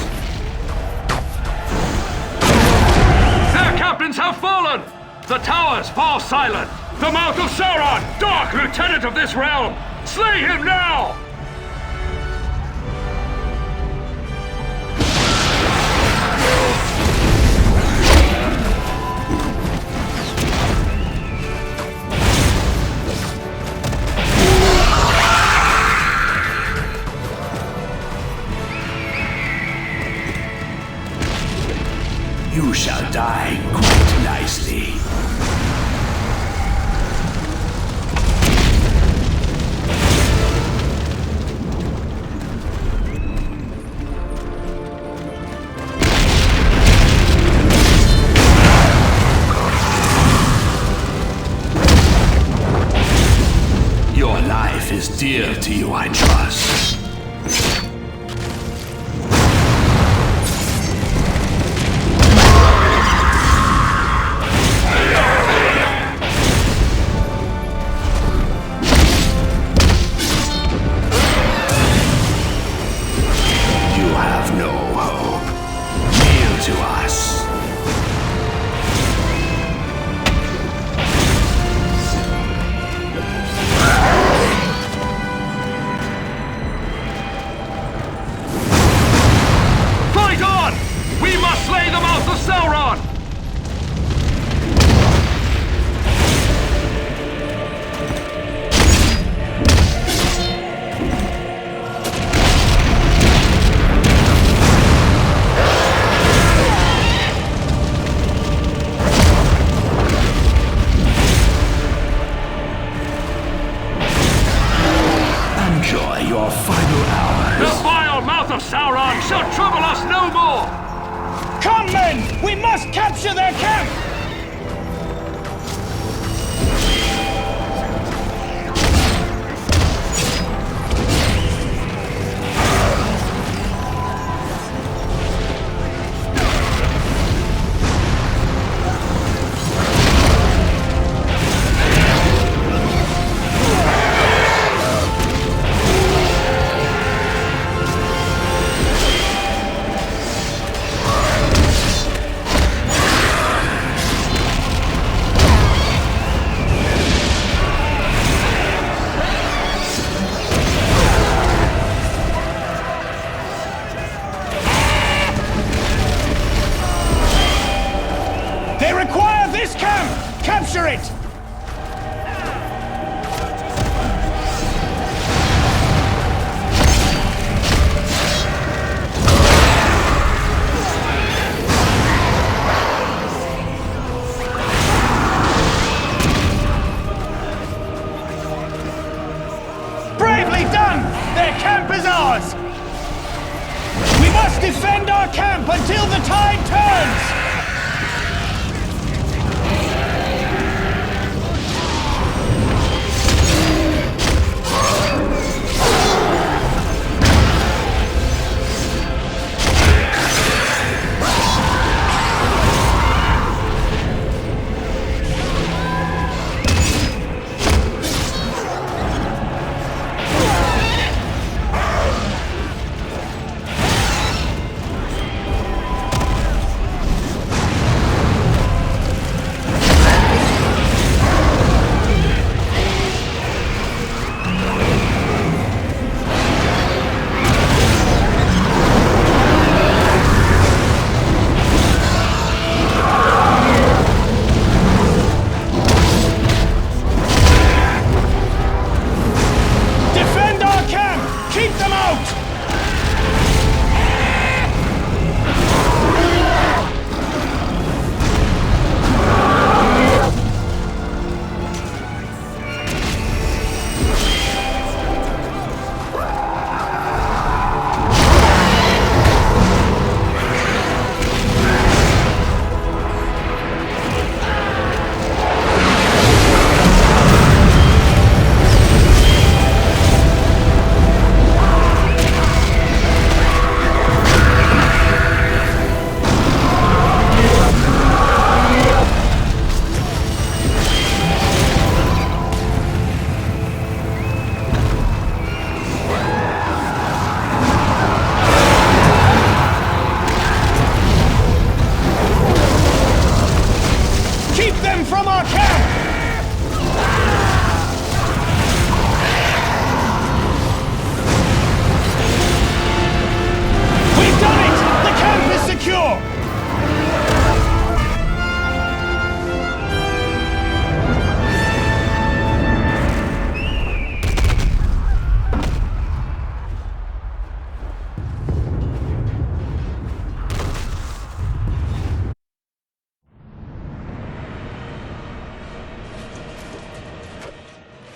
Their captains have fallen! The towers fall silent! The mouth of Sauron, dark lieutenant of this realm! Slay him now! You shall die quite nicely. Your life is dear to you, I trust. Sauron shall trouble us no more! Come, men! We must capture their camp! Their camp is ours! We must defend our camp until the tide turns!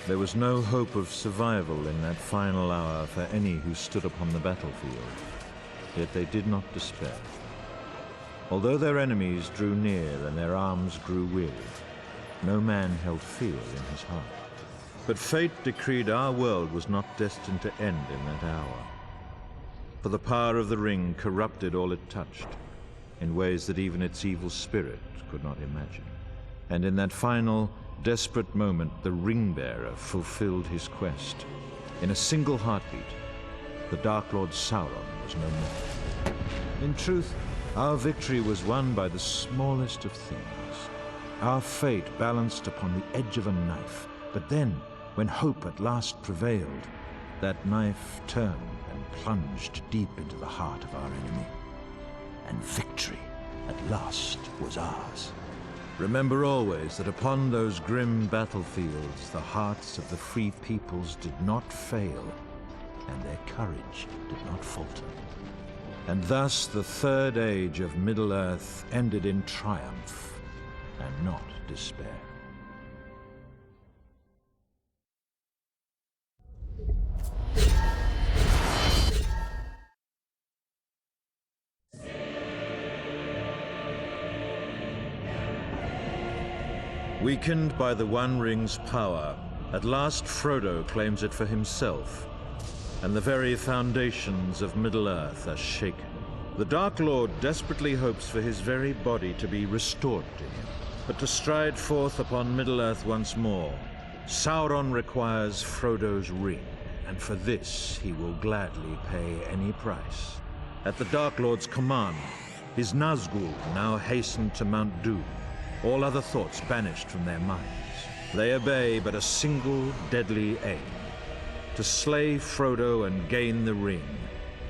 There was no hope of survival in that final hour for any who stood upon the battlefield, yet they did not despair. Although their enemies drew near and their arms grew weary, no man held fear in his heart. But fate decreed our world was not destined to end in that hour. For the power of the ring corrupted all it touched, in ways that even its evil spirit could not imagine. And in that final, desperate moment, the ring-bearer fulfilled his quest. In a single heartbeat, the Dark Lord Sauron was no more. In truth, our victory was won by the smallest of things. Our fate balanced upon the edge of a knife. But then, when hope at last prevailed, that knife turned and plunged deep into the heart of our enemy. And victory, at last, was ours. Remember always that upon those grim battlefields, the hearts of the free peoples did not fail, and their courage did not falter. And thus the third age of Middle-earth ended in triumph, and not despair. Weakened by the One Ring's power, at last Frodo claims it for himself, and the very foundations of Middle-earth are shaken. The Dark Lord desperately hopes for his very body to be restored to him, but to stride forth upon Middle-earth once more, Sauron requires Frodo's ring, and for this he will gladly pay any price. At the Dark Lord's command, his Nazgûl now hasten to Mount Doom, all other thoughts banished from their minds. They obey but a single deadly aim: to slay Frodo and gain the ring,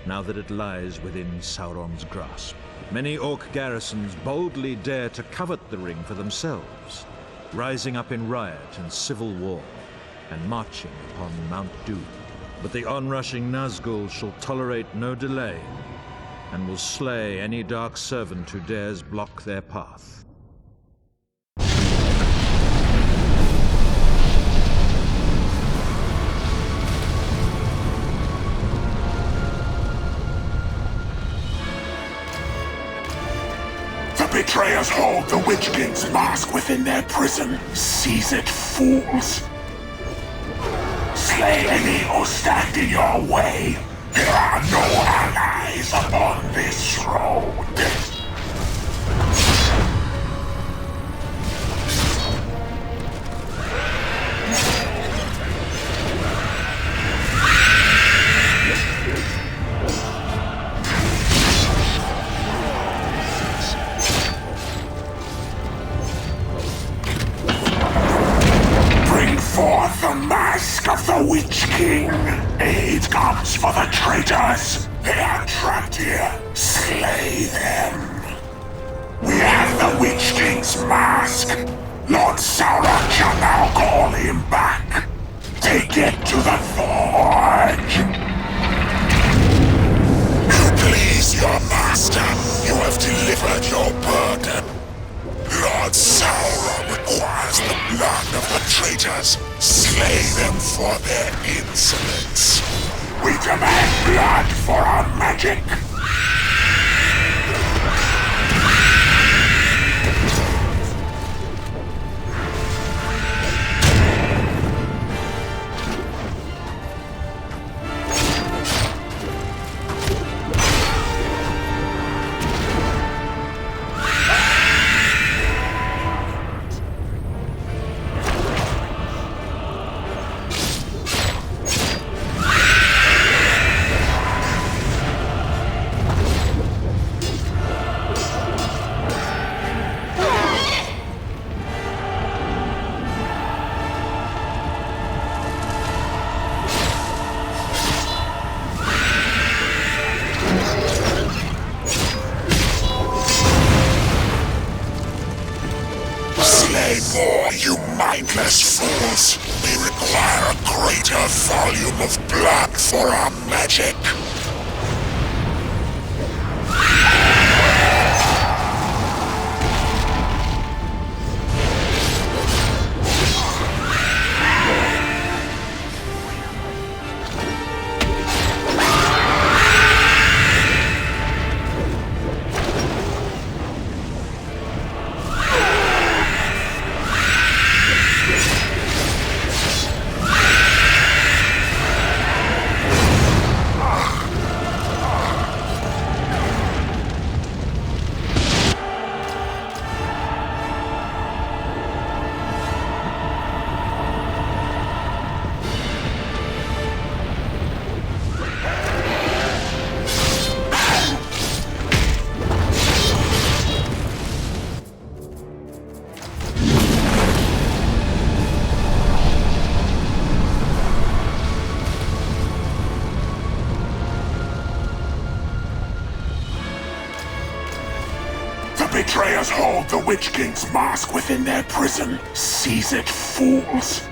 now that it lies within Sauron's grasp. Many Orc garrisons boldly dare to covet the ring for themselves, rising up in riot and civil war, and marching upon Mount Doom. But the onrushing Nazgûl shall tolerate no delay, and will slay any dark servant who dares block their path. betrayers hold the Witch King's mask within their prison, seize it, fools. Slay any who stand in your way. There are no allies upon this road. Forth the mask of the Witch King. Aid comes for the traitors. They are trapped here. Slay them. We have the Witch King's mask. Lord Sauron shall now call him back. Take it to the forge. You please your master. You have delivered your burden. Lord Sauron requires the blood of the traitors. Slay them for their insolence. We demand blood for our magic. You mindless fools! We require a greater volume of blood for our magic! Betrayers hold the Witch King's mask within their prison. Seize it, fools.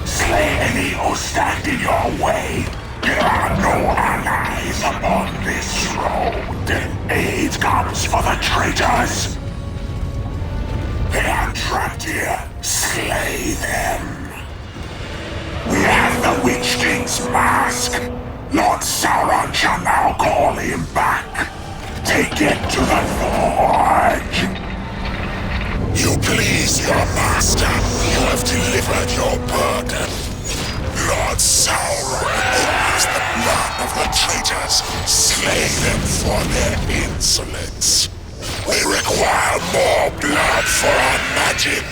Slay any who stand in your way. There are no allies upon this road. Aid comes for the traitors. They are trapped here. Slay them. We have the Witch King's mask. Lord Sauron shall now call him back. Take it to the forge! You please your master. You have delivered your burden. Lord Sauron requires the blood of the traitors. Slay them for their insolence. We require more blood for our magic.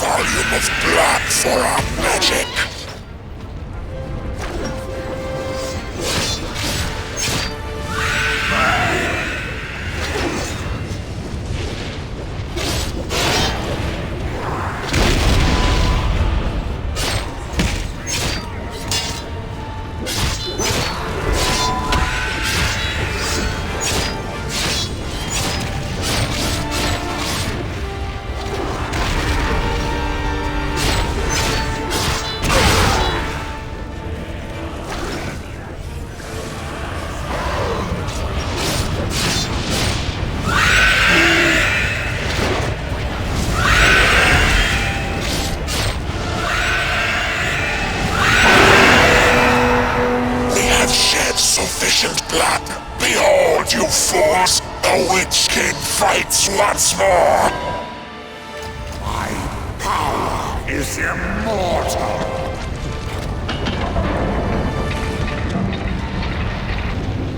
Volume of blood for our magic. ancient plan. Behold, you fools! The Witch King fights once more! My power is immortal!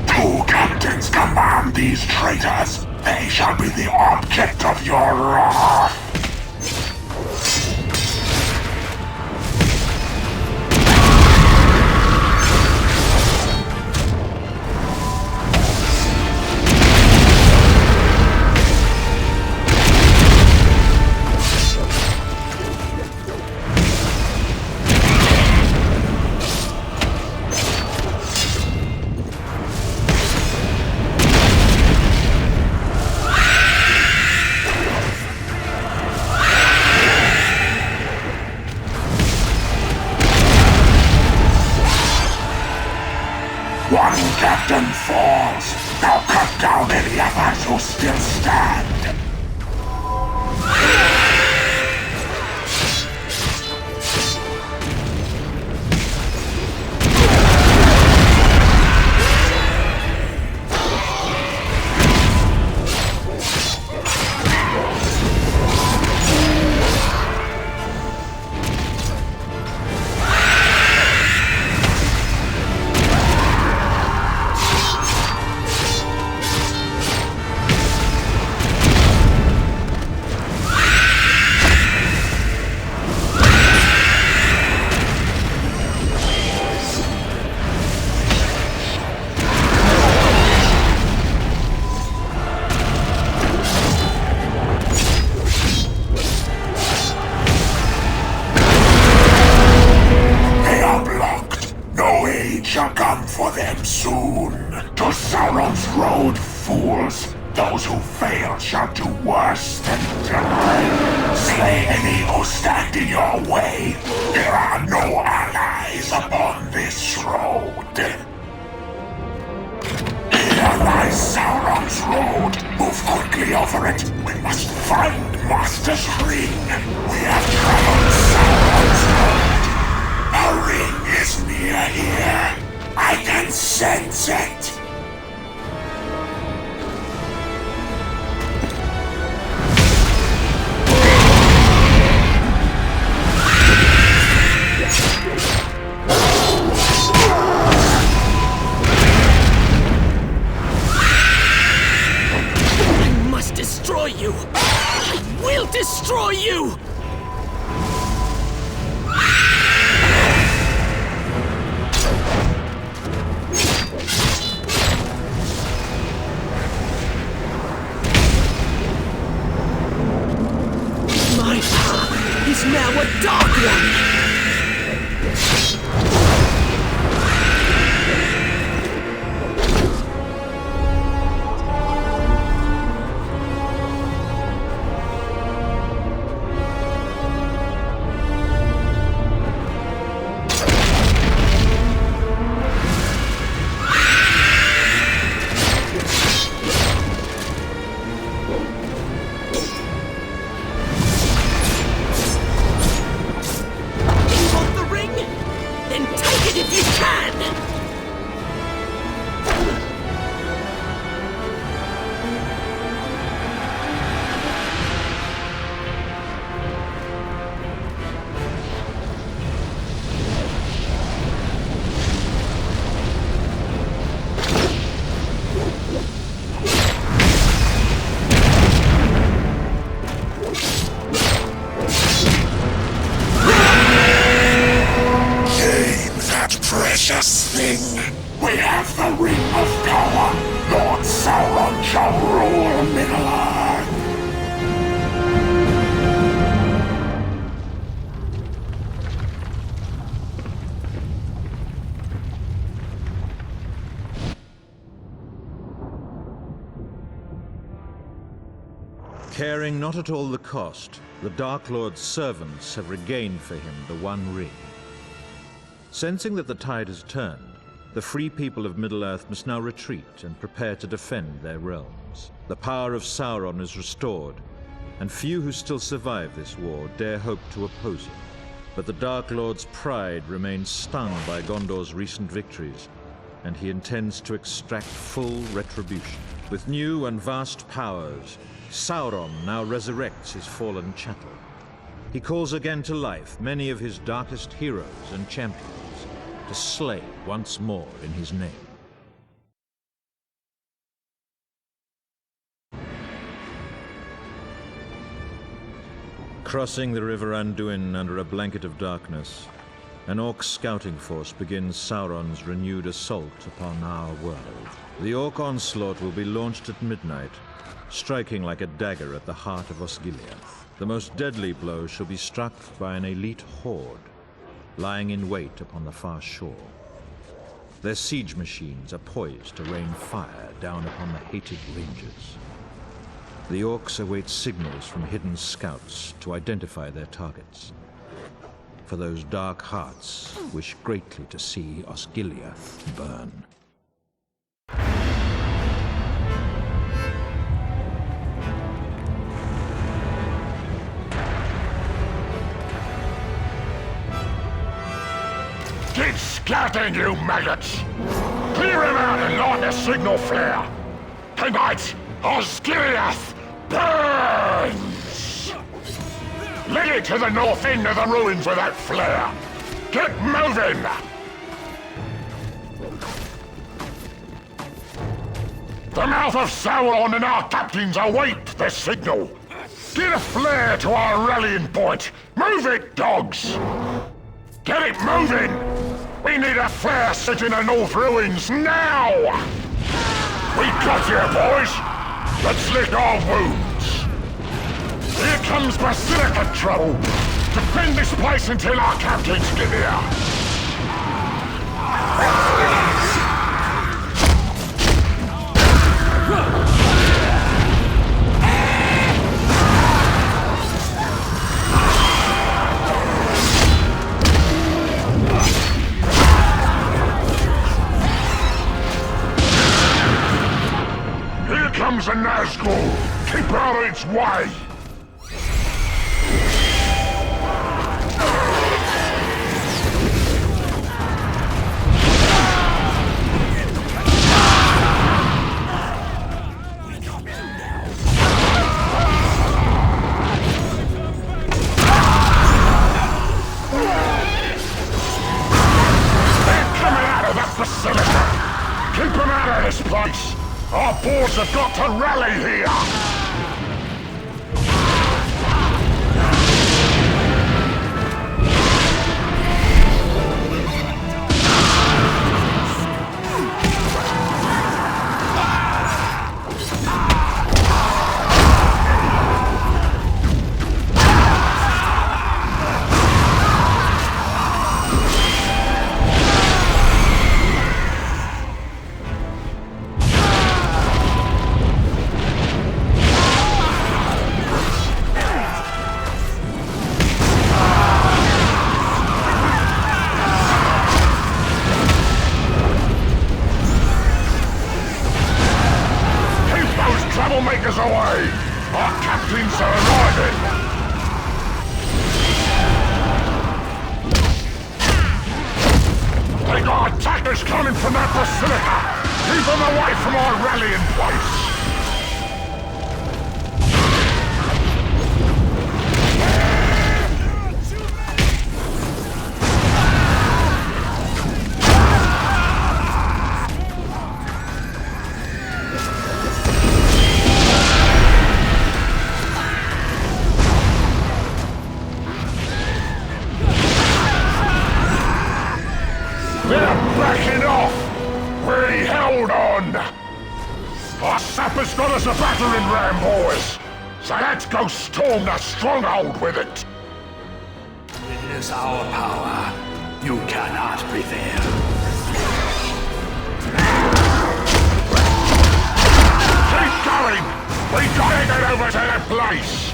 Two captains command these traitors. They shall be the object of your wrath. One captain falls. Now cut down any others who still stand. Shall come for them soon. To Sauron's road, fools. Those who fail shall do worse than die. Slay any who stand in your way. There are no allies upon this road. Here lies Sauron's road. Move quickly over it. We must find Master's ring. We have traveled Sauron's road. A ring is near here. I can sense it! I must destroy you! I will destroy you! Is now a dark one! Precious thing! We have the Ring of Power! Lord Sauron shall rule Middle-earth! Caring not at all the cost, the Dark Lord's servants have regained for him the One Ring. Sensing that the tide has turned, the free people of Middle-earth must now retreat and prepare to defend their realms. The power of Sauron is restored, and few who still survive this war dare hope to oppose him. But the Dark Lord's pride remains stung by Gondor's recent victories, and he intends to extract full retribution. With new and vast powers, Sauron now resurrects his fallen chattel. He calls again to life many of his darkest heroes and champions to slay once more in his name. Crossing the River Anduin under a blanket of darkness, an Orc scouting force begins Sauron's renewed assault upon our world. The Orc onslaught will be launched at midnight, striking like a dagger at the heart of Osgiliath. The most deadly blow shall be struck by an elite horde, lying in wait upon the far shore. Their siege machines are poised to rain fire down upon the hated rangers. The Orcs await signals from hidden scouts to identify their targets. For those dark hearts wish greatly to see Osgiliath burn. Keep scouting, you maggots! Clear him out and light the signal flare! Tonight, Osgiliath burns! Lead it to the north end of the ruins with that flare! Get moving! The mouth of Sauron and our captains await the signal! Get a flare to our rallying point! Move it, dogs! Get it moving! We need a flare set in the north ruins now! We got you, boys! Let's lick our wounds! Here comes Basilica trouble! Defend this place until our captains get here! Here comes a Nazgul! Keep out of its way! Keep them out of this place! Our boards have got to rally here! Troublemakers away! Our captains are arriving! They got attackers coming from that basilica! Keep them away from our rallying place! Backing off! We held on! Our sappers got us a battering ram, boys! So let's go storm the stronghold with it! Witness our power. You cannot prevail. Keep going! We gotta get over to that place!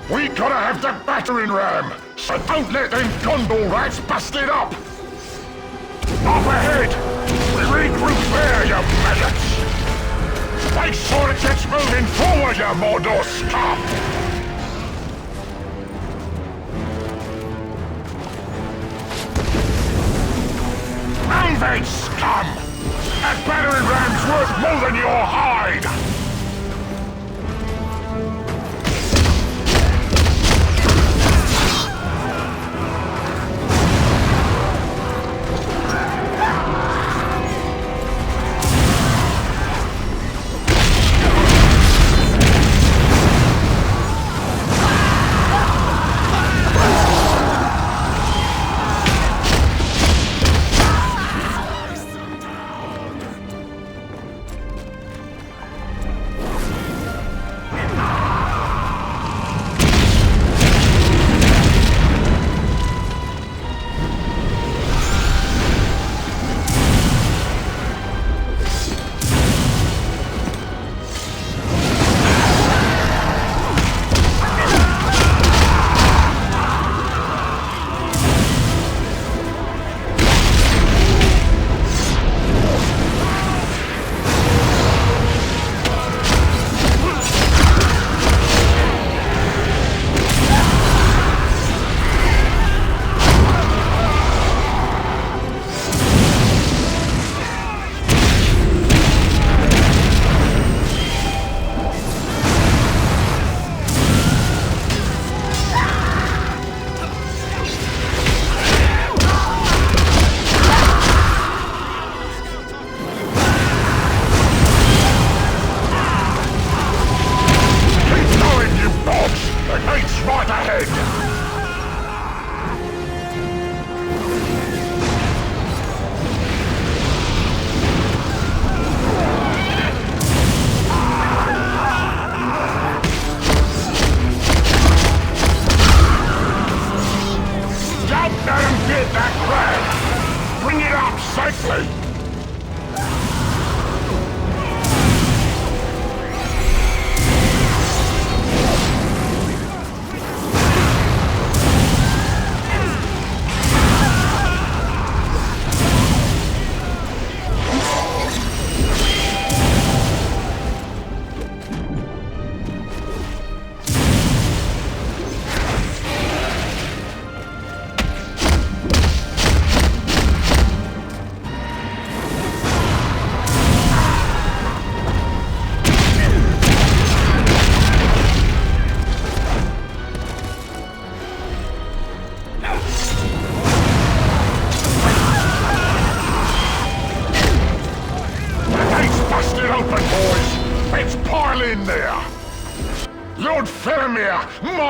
We gotta have the battering ram, so don't let them gondol rats bust it up! Up ahead! We regroup there, you maggots! Make sure it gets moving forward, you Mordor scum! Move it, scum! That battering ram's worth more than your hide!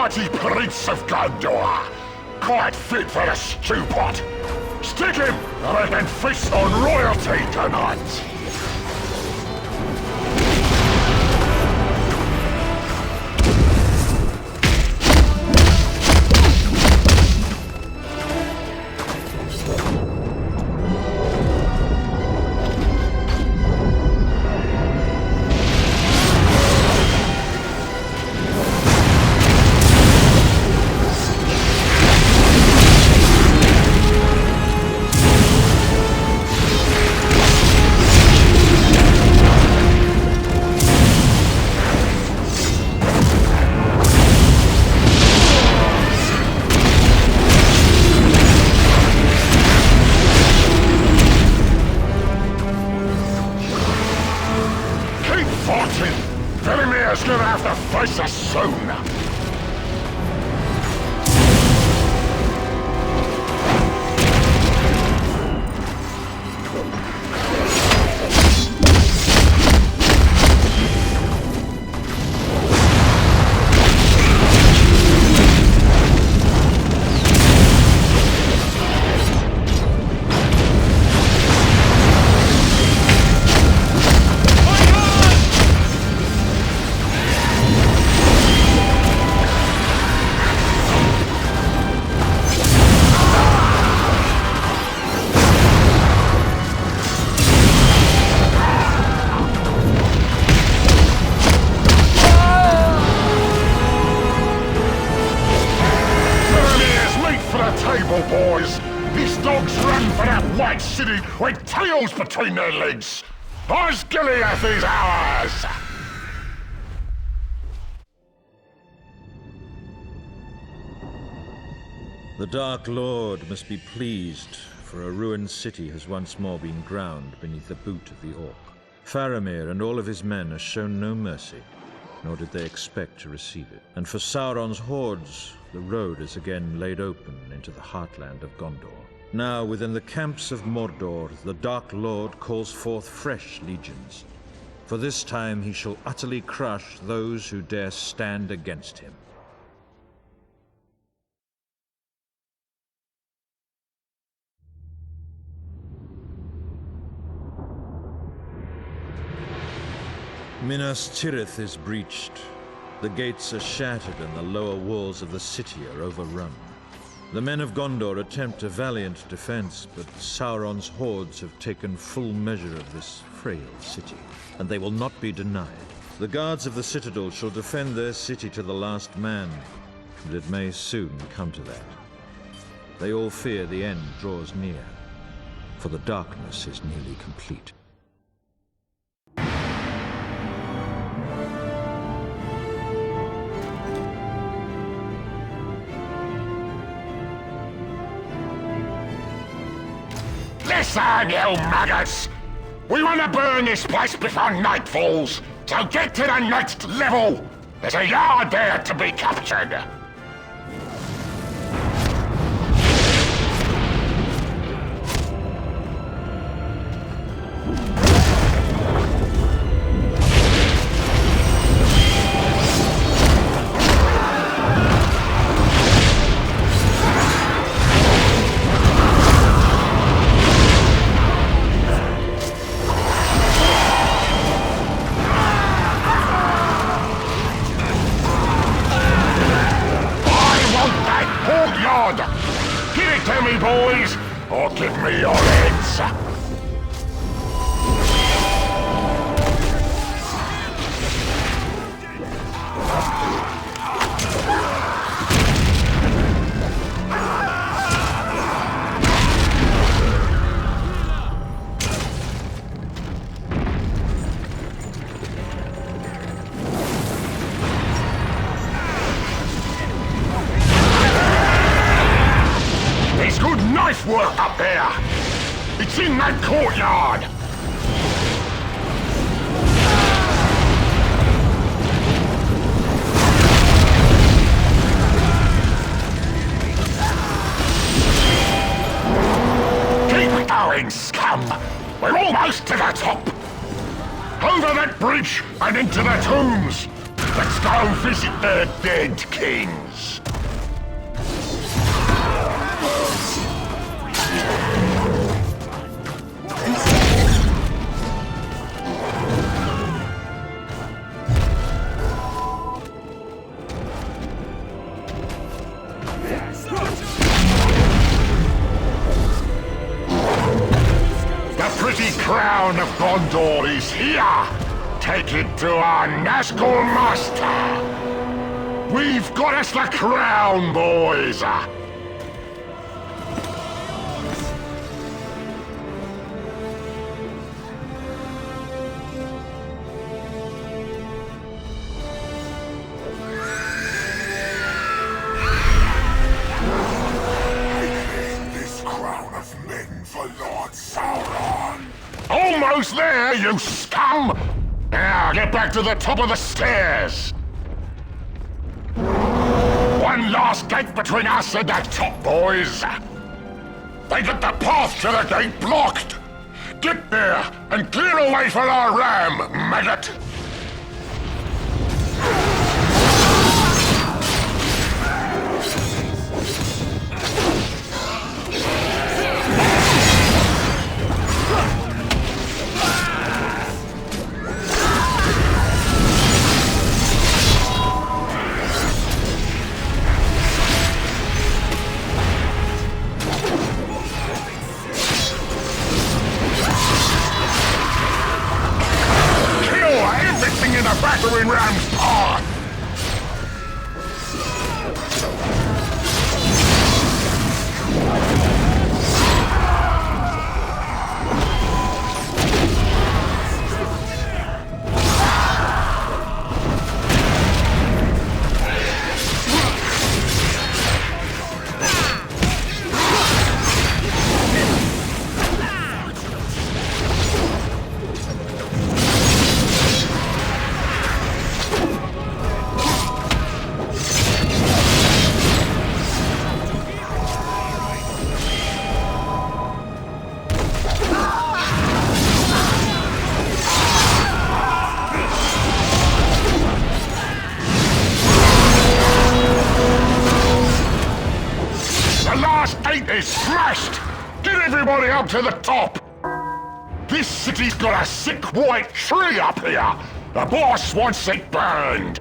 Mighty Prince of Gondor! Quite fit for a stew pot! Stick him, and I can feast on royalty tonight! Pellennor gonna have to face us soon! white city with tails between their legs. Osgiliath is ours! The Dark Lord must be pleased, for a ruined city has once more been ground beneath the boot of the Orc. Faramir and all of his men are shown no mercy, nor did they expect to receive it. And for Sauron's hordes, the road is again laid open into the heartland of Gondor. Now, within the camps of Mordor, the Dark Lord calls forth fresh legions. For this time he shall utterly crush those who dare stand against him. Minas Tirith is breached. The gates are shattered and the lower walls of the city are overrun. The men of Gondor attempt a valiant defense, but Sauron's hordes have taken full measure of this frail city, and they will not be denied. The guards of the citadel shall defend their city to the last man, and it may soon come to that. They all fear the end draws near, for the darkness is nearly complete. Listen, you maggots! We want to burn this place before night falls, so get to the next level! There's a yard there to be captured! Give it to me, boys, or give me your heads! Knife work up there! It's in that courtyard! Keep going, scum! We're almost to the top! Over that bridge and into the tombs! Let's go visit their dead kings! Crown of Gondor is here! Take it to our Nazgul master! We've got us the crown, boys! This crown of men for Lord Sauron! Almost there, you scum! Now, get back to the top of the stairs! One last gate between us and that top, boys! They got the path to the gate blocked! Get there and clear away for our ram, maggot! is smashed! Get everybody up to the top! This city's got a sick white tree up here! The boss wants it burned!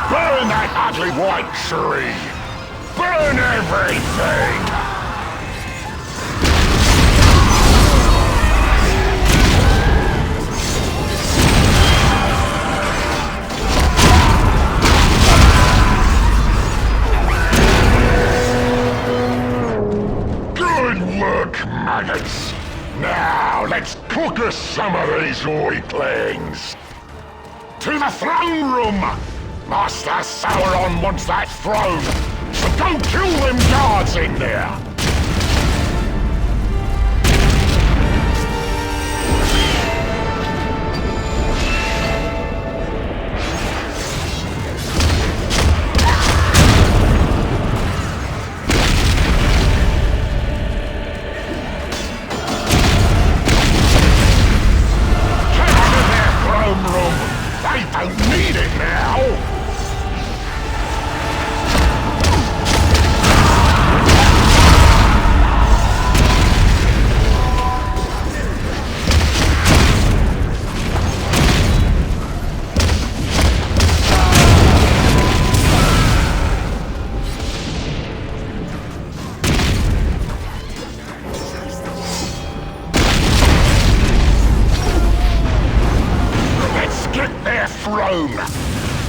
Burn that ugly white tree! Burn everything! Good work, maggots! Now, let's cook us some of these weaklings! To the throne room! Master Sauron wants that throne! So go kill them guards in there! Capture their throne room! They don't need it now!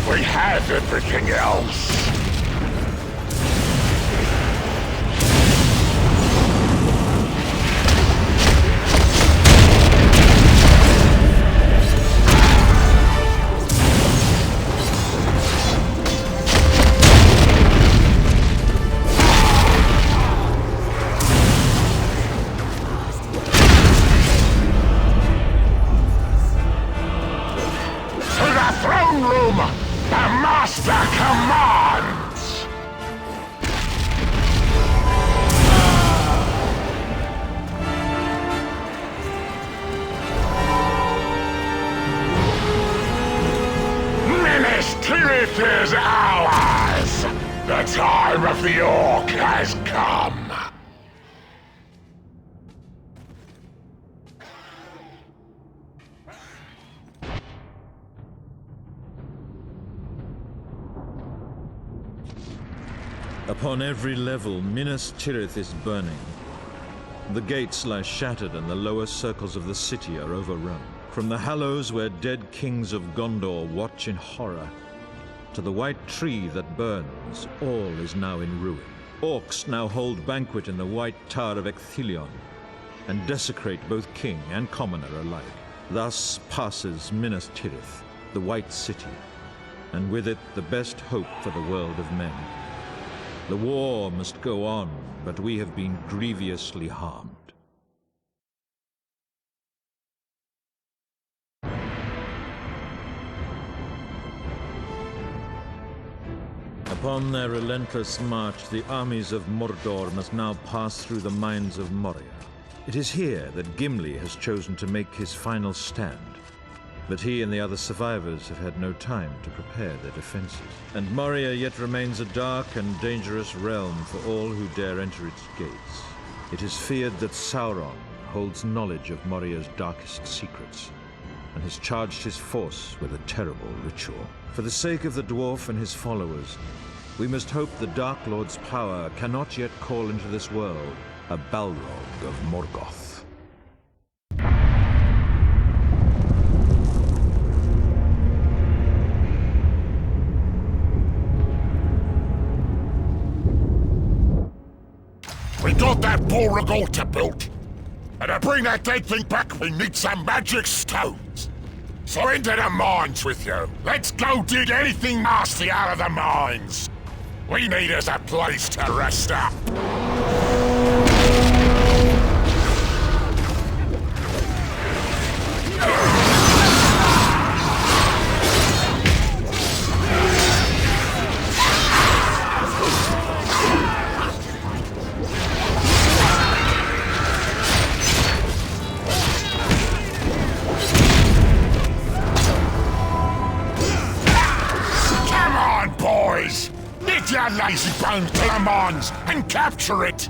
We have everything else. Tirith is ours! The time of the Orc has come! Upon every level, Minas Tirith is burning. The gates lie shattered and the lower circles of the city are overrun. From the hallows where dead kings of Gondor watch in horror, to the white tree that burns, all is now in ruin. Orcs now hold banquet in the white tower of 𝗙𝗨𝗟𝗟, and desecrate both king and commoner alike. Thus passes Minas Tirith, the White City, and with it the best hope for the world of men. The war must go on, but we have been grievously harmed. Upon their relentless march, the armies of Mordor must now pass through the mines of Moria. It is here that Gimli has chosen to make his final stand. But he and the other survivors have had no time to prepare their defenses. And Moria yet remains a dark and dangerous realm for all who dare enter its gates. It is feared that Sauron holds knowledge of Moria's darkest secrets, and has charged his force with a terrible ritual. For the sake of the dwarf and his followers, we must hope the Dark Lord's power cannot yet call into this world a Balrog of Morgoth. We got that 𝗙𝗪𝗟𝗟 built. And to bring that dead thing back, we need some magic stones. So into the mines with you. Let's go dig anything nasty out of the mines. We need us a place to rest up. our lazy bones to the mines and capture it!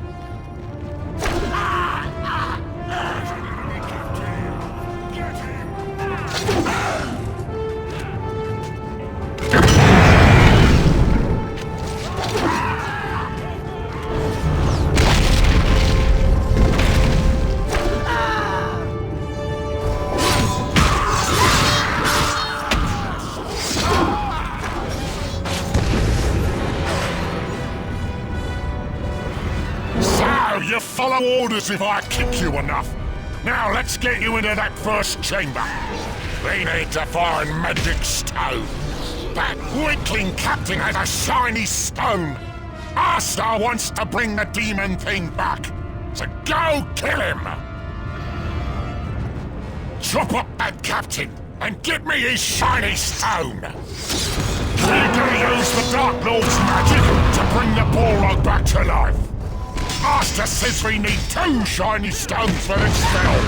You follow orders if I kick you enough. Now let's get you into that first chamber. We need to find magic stone. That weakling captain has a shiny stone. Our star wants to bring the demon thing back. So go kill him. Chop up that captain and get me his shiny stone. We're gonna use the Dark Lord's magic to bring the Balrog back to life. Master says we need 2 shiny stones for this spell.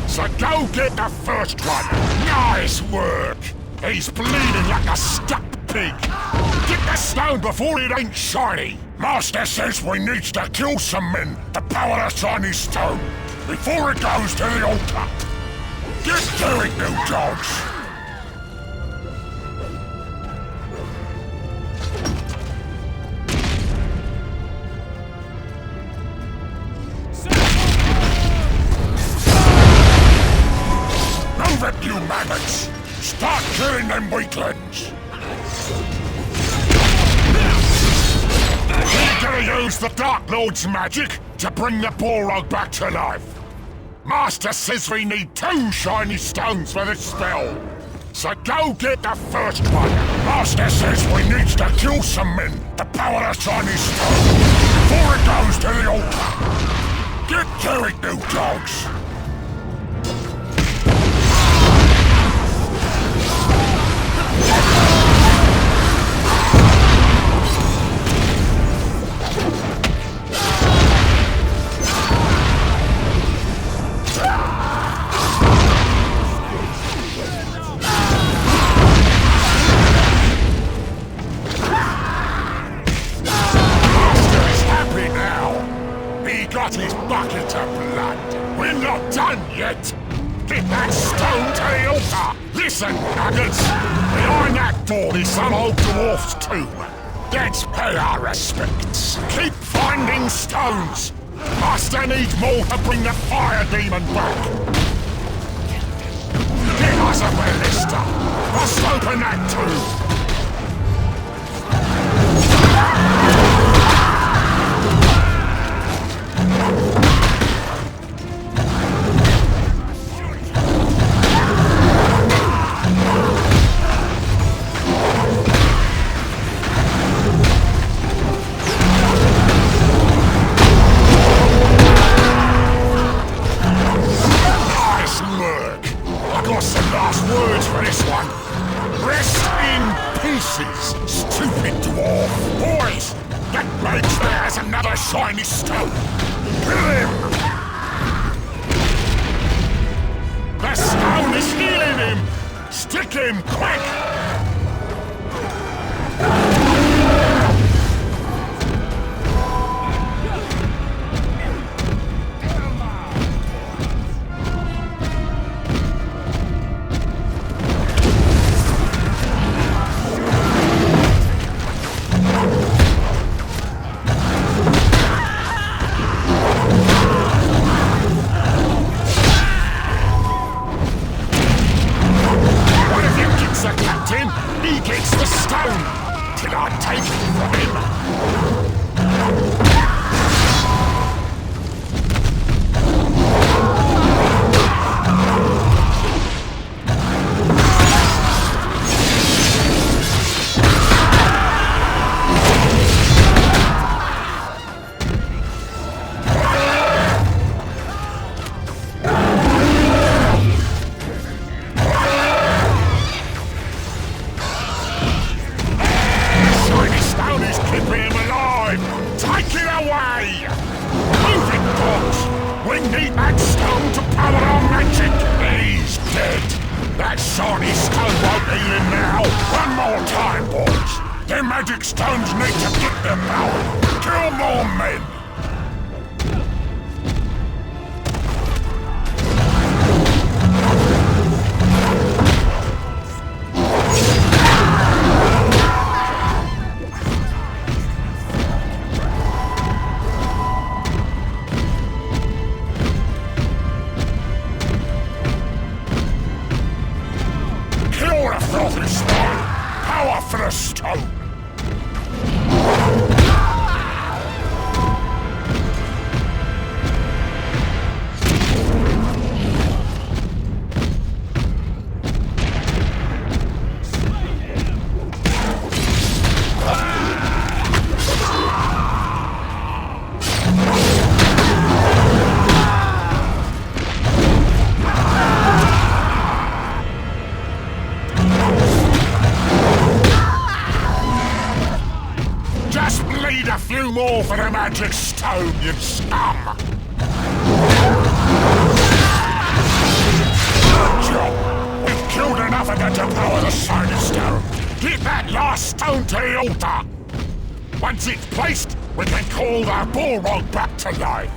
So go get the first one. Nice work. He's bleeding like a stuck pig. Get the stone before it ain't shiny. Master says we need to kill some men to power the shiny stone before it goes to the altar. Get to it, you dogs. You maggots! Start killing them weaklings! We're gonna use the Dark Lord's magic to bring the Balrog back to life. Master says we need 2 shiny stones for this spell. So go get the first one. Master says we need to kill some men to power the shiny stone before it goes to the altar. Get to it, you dogs! His bucket of blood. We're not done yet. Get that stone to the altar. Listen, nuggets. Behind that door is some old dwarf's tomb. Let's pay our respects. Keep finding stones. Master needs more to bring the fire demon back. Get us a ballista. Must open that tomb. Shiny stone! Kill him! The stone is healing him! Stick him, quick! magic stones need to get their power. Kill more men. Kill the filthy stone. Power for the stone. A few more for the magic stone, you scum! Good job! We've killed enough of them to power the shining stone! Get that last stone to the altar! Once it's placed, we can call the Balrog back to life!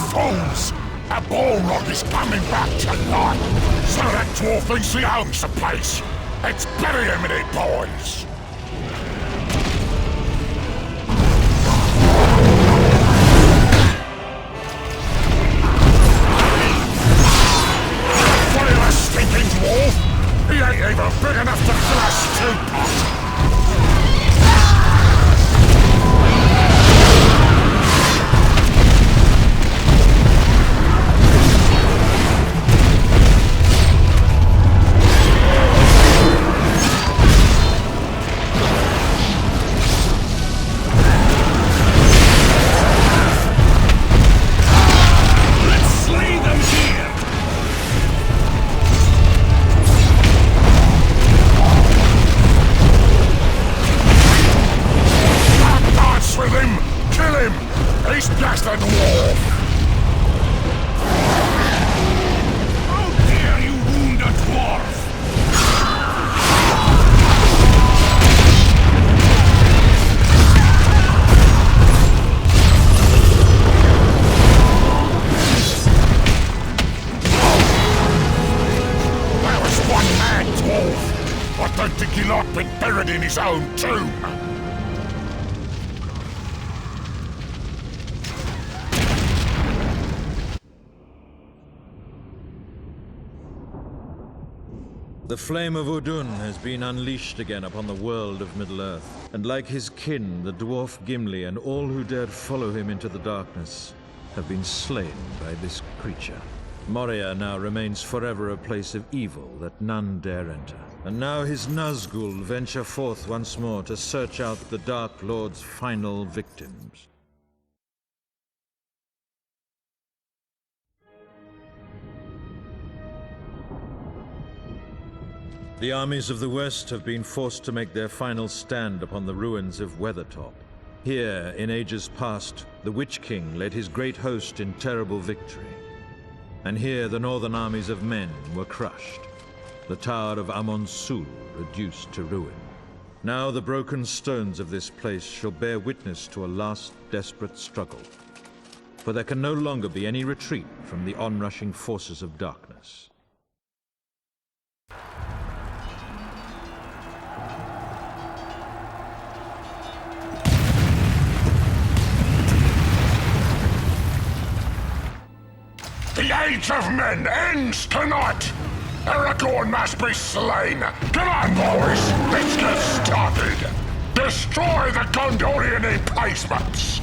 Fools! A Balrog is coming back to life! So that dwarf thinks he owns the place! Let's bury him in it, boys! Fire the stinking dwarf! He ain't even big enough to fill a stew pot! In his own tomb! The flame of Udun has been unleashed again upon the world of Middle-earth, and like his kin, the dwarf Gimli and all who dared follow him into the darkness have been slain by this creature. Moria now remains forever a place of evil that none dare enter. And now his Nazgul venture forth once more to search out the Dark Lord's final victims. The armies of the West have been forced to make their final stand upon the ruins of Weathertop. Here, in ages past, the Witch King led his great host in terrible victory. And here the northern armies of men were crushed. The tower of Amon-Sul reduced to ruin. Now the broken stones of this place shall bear witness to a last desperate struggle. For there can no longer be any retreat from the onrushing forces of darkness. The age of men ends tonight! Aragorn must be slain! Come on, boys! Let's get started! Destroy the Gondorian emplacements!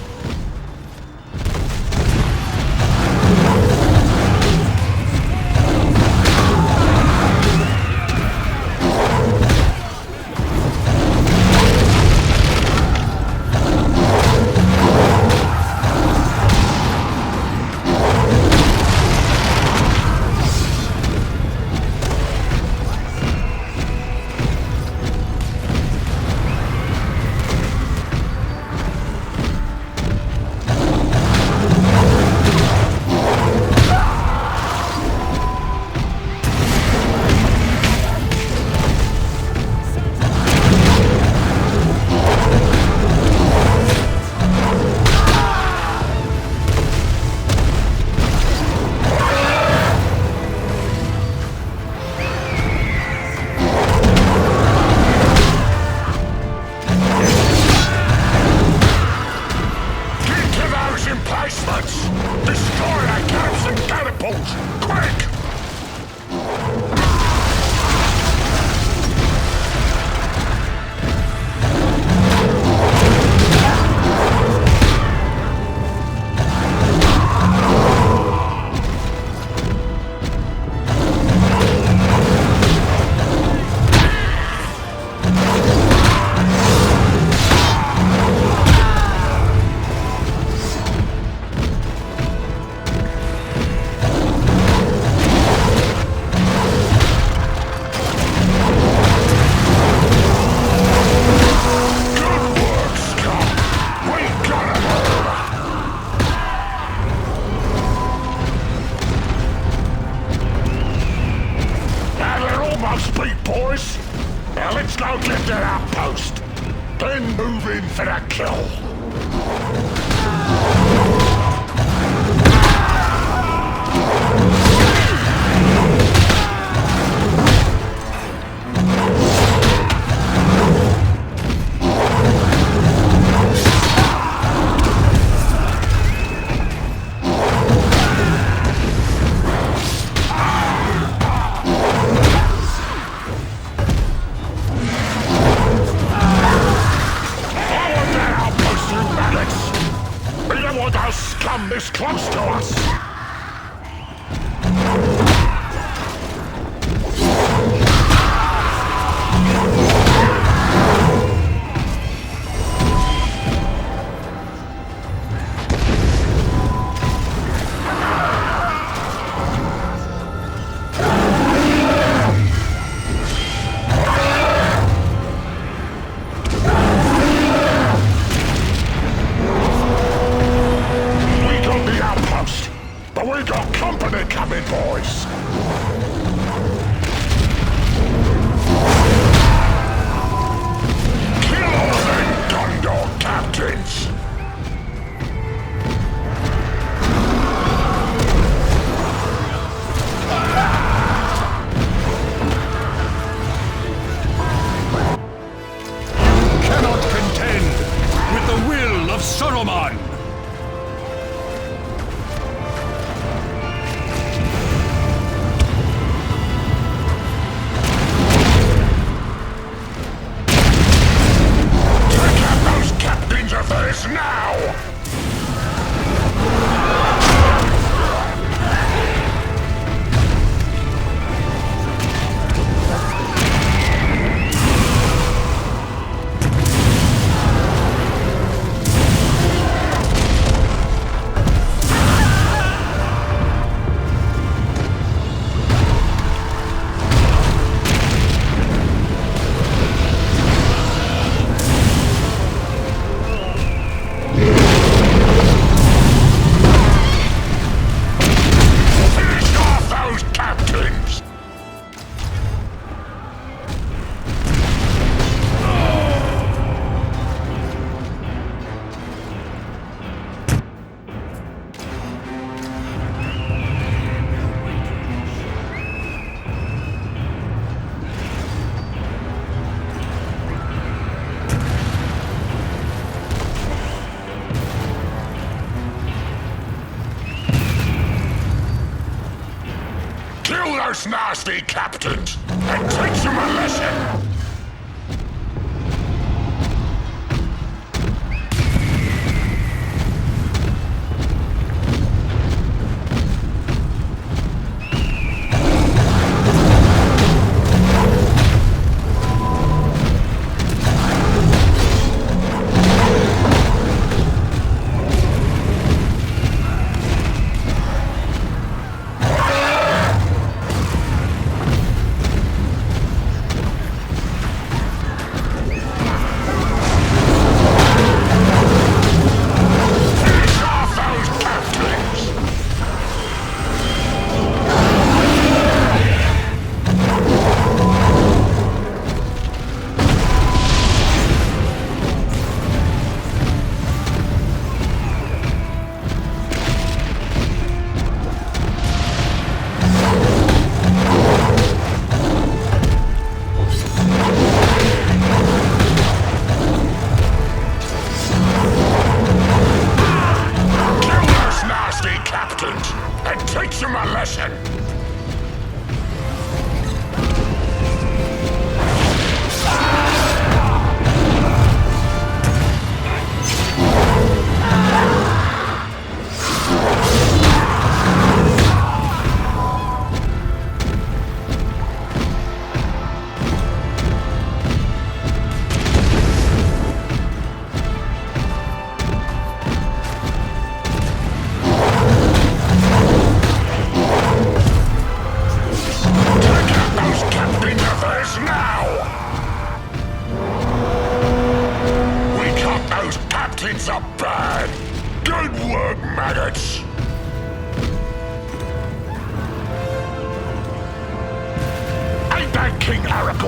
Now let's go get that outpost. Then move in for the kill. Is close to us! Those nasty captains and teach them a lesson!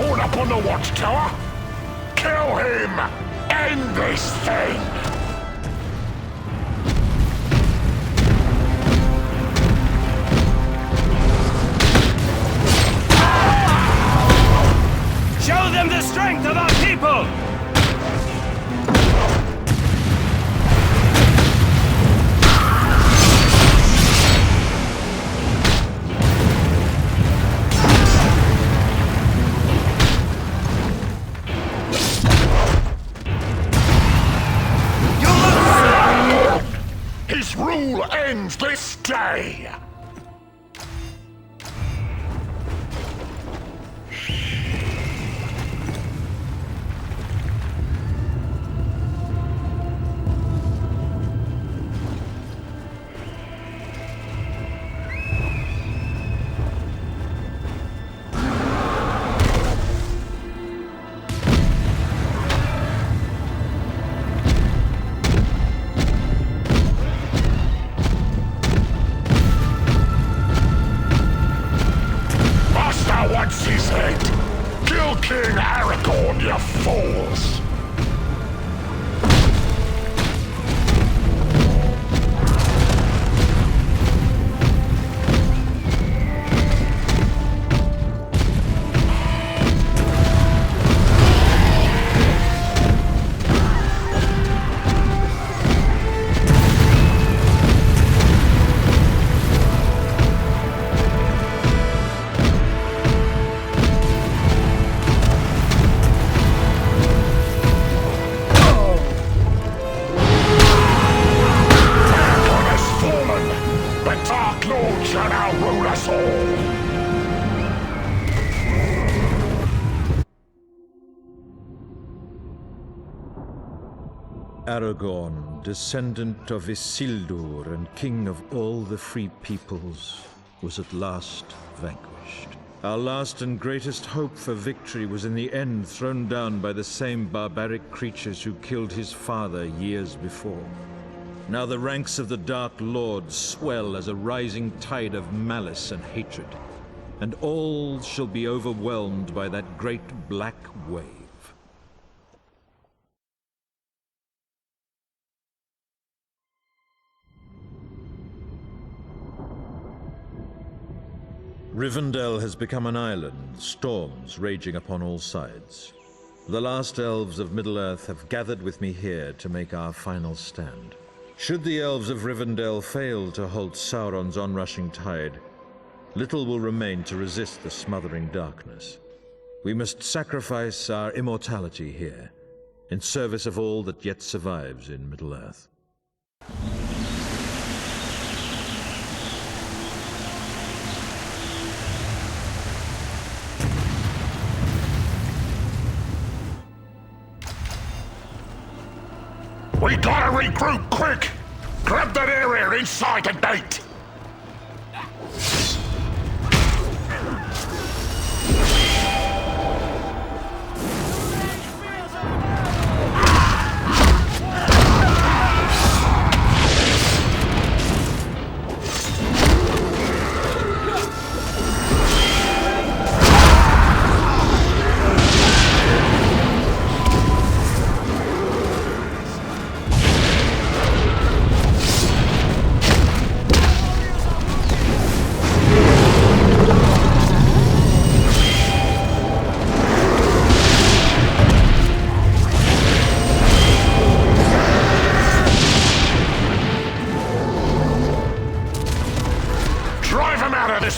Aragorn up on the watchtower? Kill him! End this thing! Show them the strength of our people! His rule ends this day! What's his head? Kill King Aragorn, you fools! Aragorn, descendant of Isildur and king of all the free peoples, was at last vanquished. Our last and greatest hope for victory was in the end thrown down by the same barbaric creatures who killed his father years before. Now the ranks of the Dark Lords swell as a rising tide of malice and hatred, and all shall be overwhelmed by that great black wave. Rivendell has become an island, storms raging upon all sides. The last elves of Middle-earth have gathered with me here to make our final stand. Should the elves of Rivendell fail to halt Sauron's onrushing tide, little will remain to resist the smothering darkness. We must sacrifice our immortality here, in service of all that yet survives in Middle-earth. We gotta regroup quick! Grab that area inside the gate!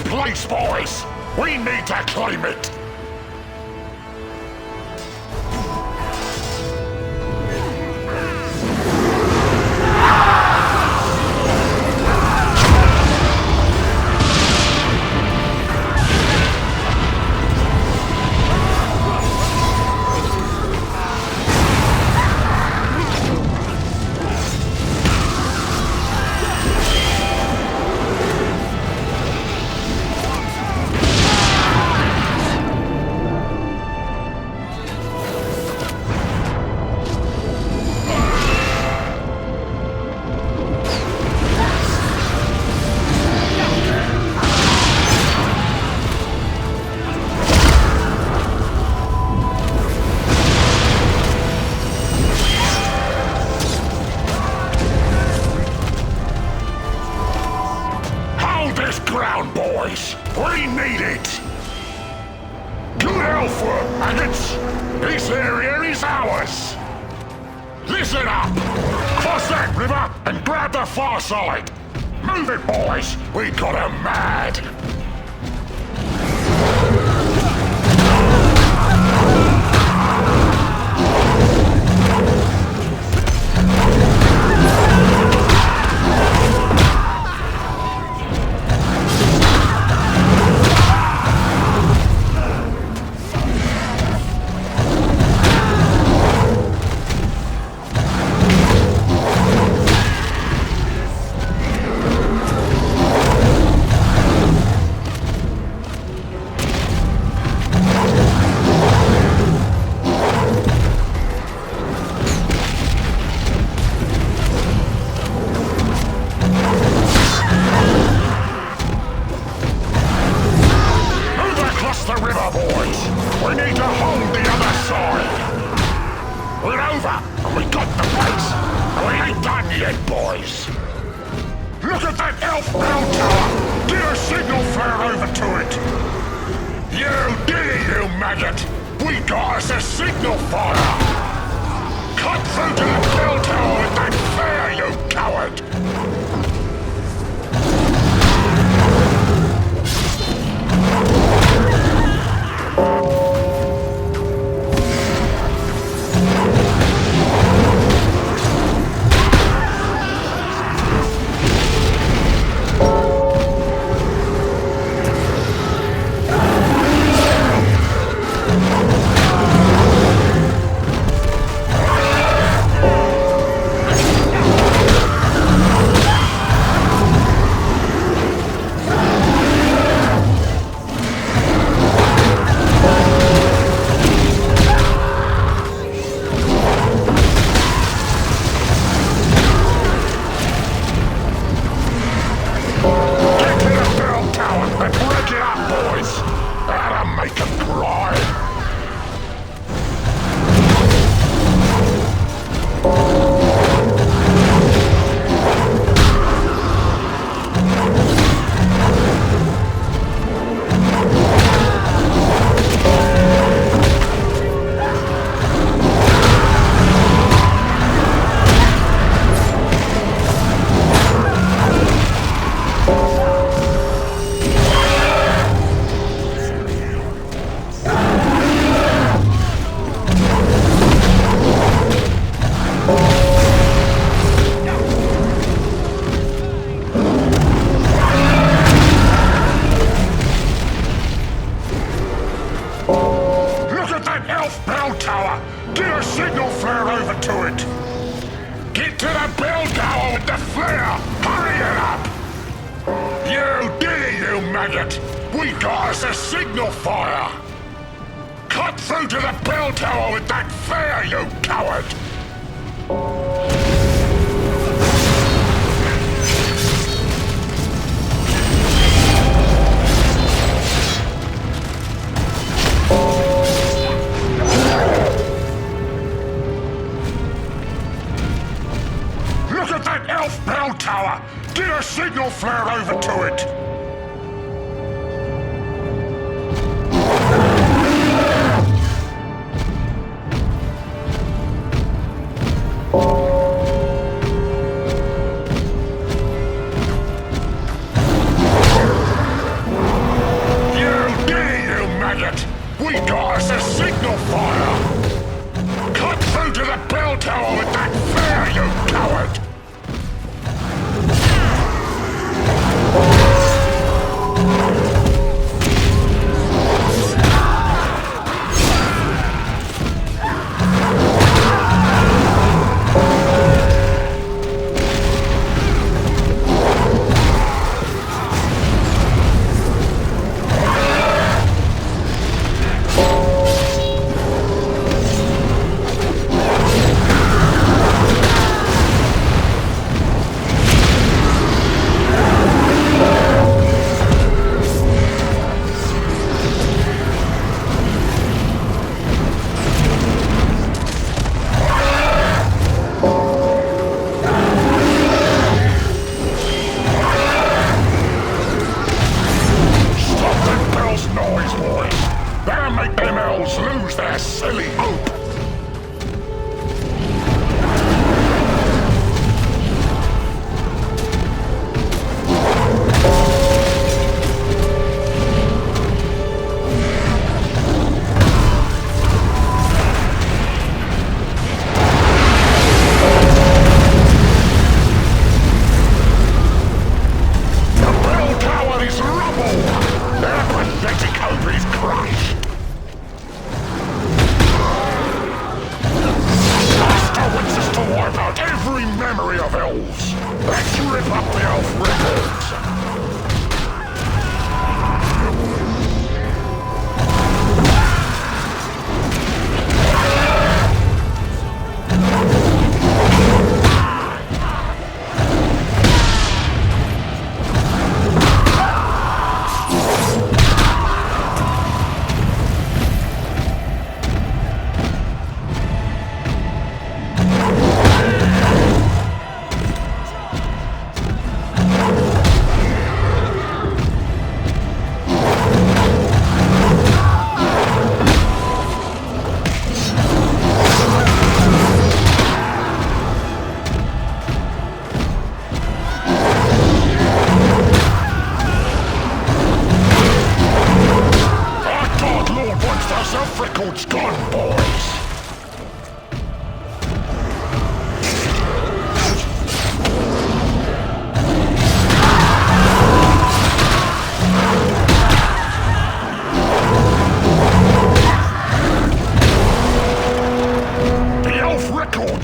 Place, boys! We need to claim it! area is ours! Listen up! Cross that river and grab the far side! Move it, boys! We got 'em mad!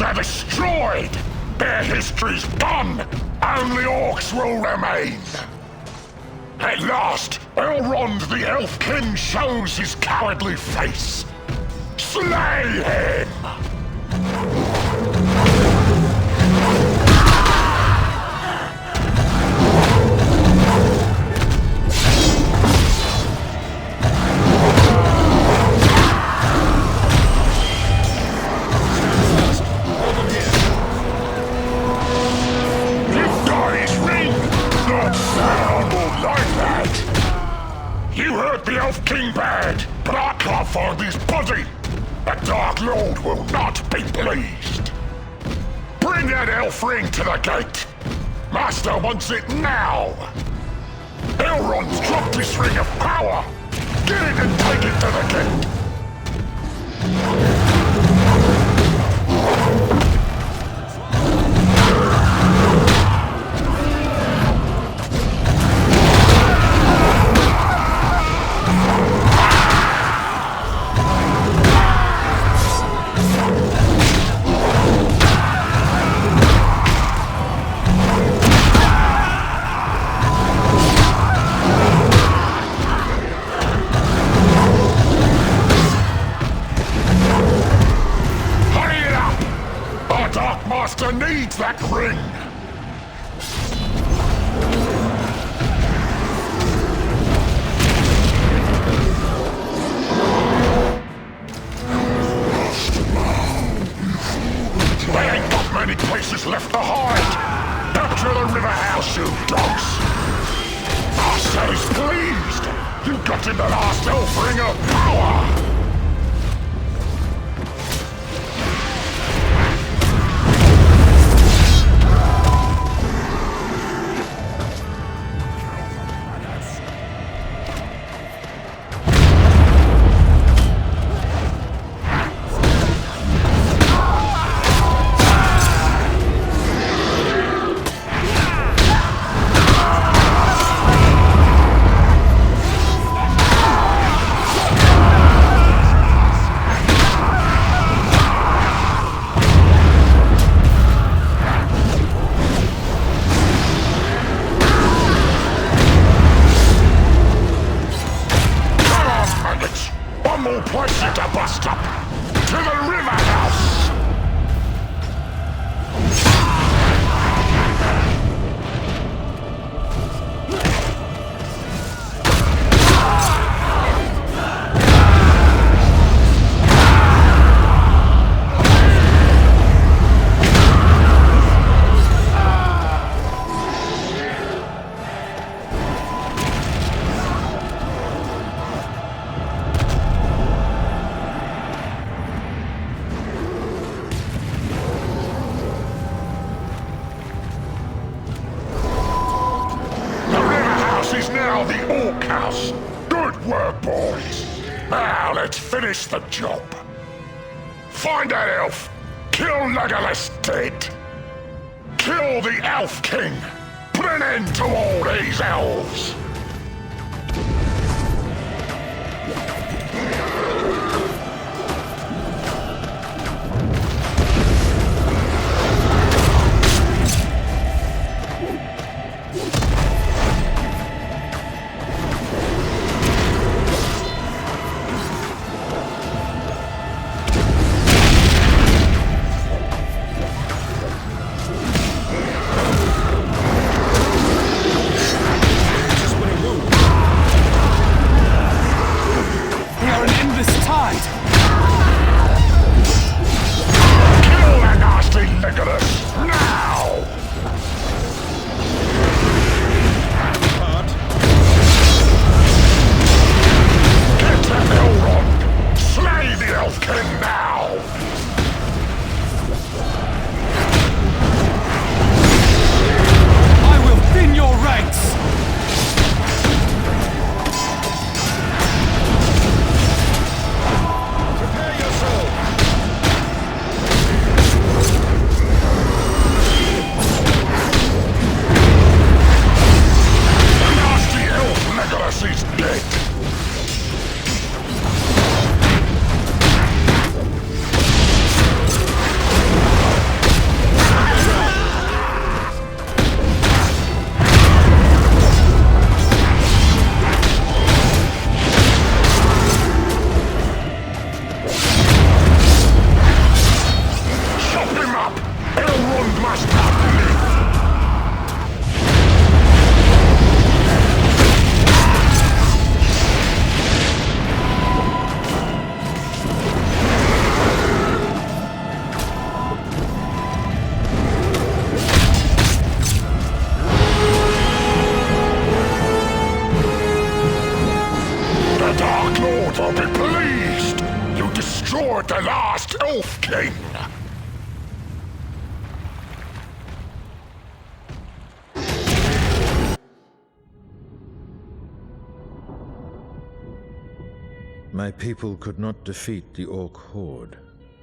are destroyed! Their history's done! Only orcs will remain! At last, Elrond the Elf King shows his cowardly face! Slay him! You hurt the Elf King bad, but I can't find his body. The Dark Lord will not be pleased. Bring that elf ring to the gate. Master wants it now. Elrond's dropped his ring of power. Get it and take it to the gate. Needs that ring! They ain't got many places left to hide! Capture the river house, you dogs! Master's pleased! You got him the last elf ring of power! Finish the job. Find that elf. Kill Legolas dead. Kill the Elf King. Put an end to all these elves. Just when last Elf King! My people could not defeat the Orc horde.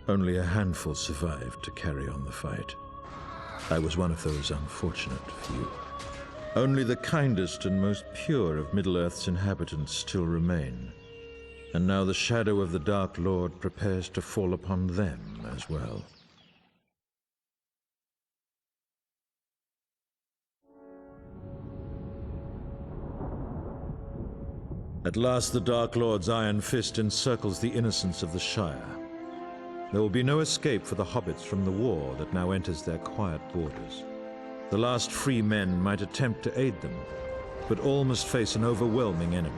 Only a handful survived to carry on the fight. I was one of those unfortunate few. Only the kindest and most pure of Middle-earth's inhabitants still remain. And now the shadow of the Dark Lord prepares to fall upon them as well. At last the Dark Lord's iron fist encircles the innocents of the Shire. There will be no escape for the hobbits from the war that now enters their quiet borders. The last free men might attempt to aid them, but all must face an overwhelming enemy.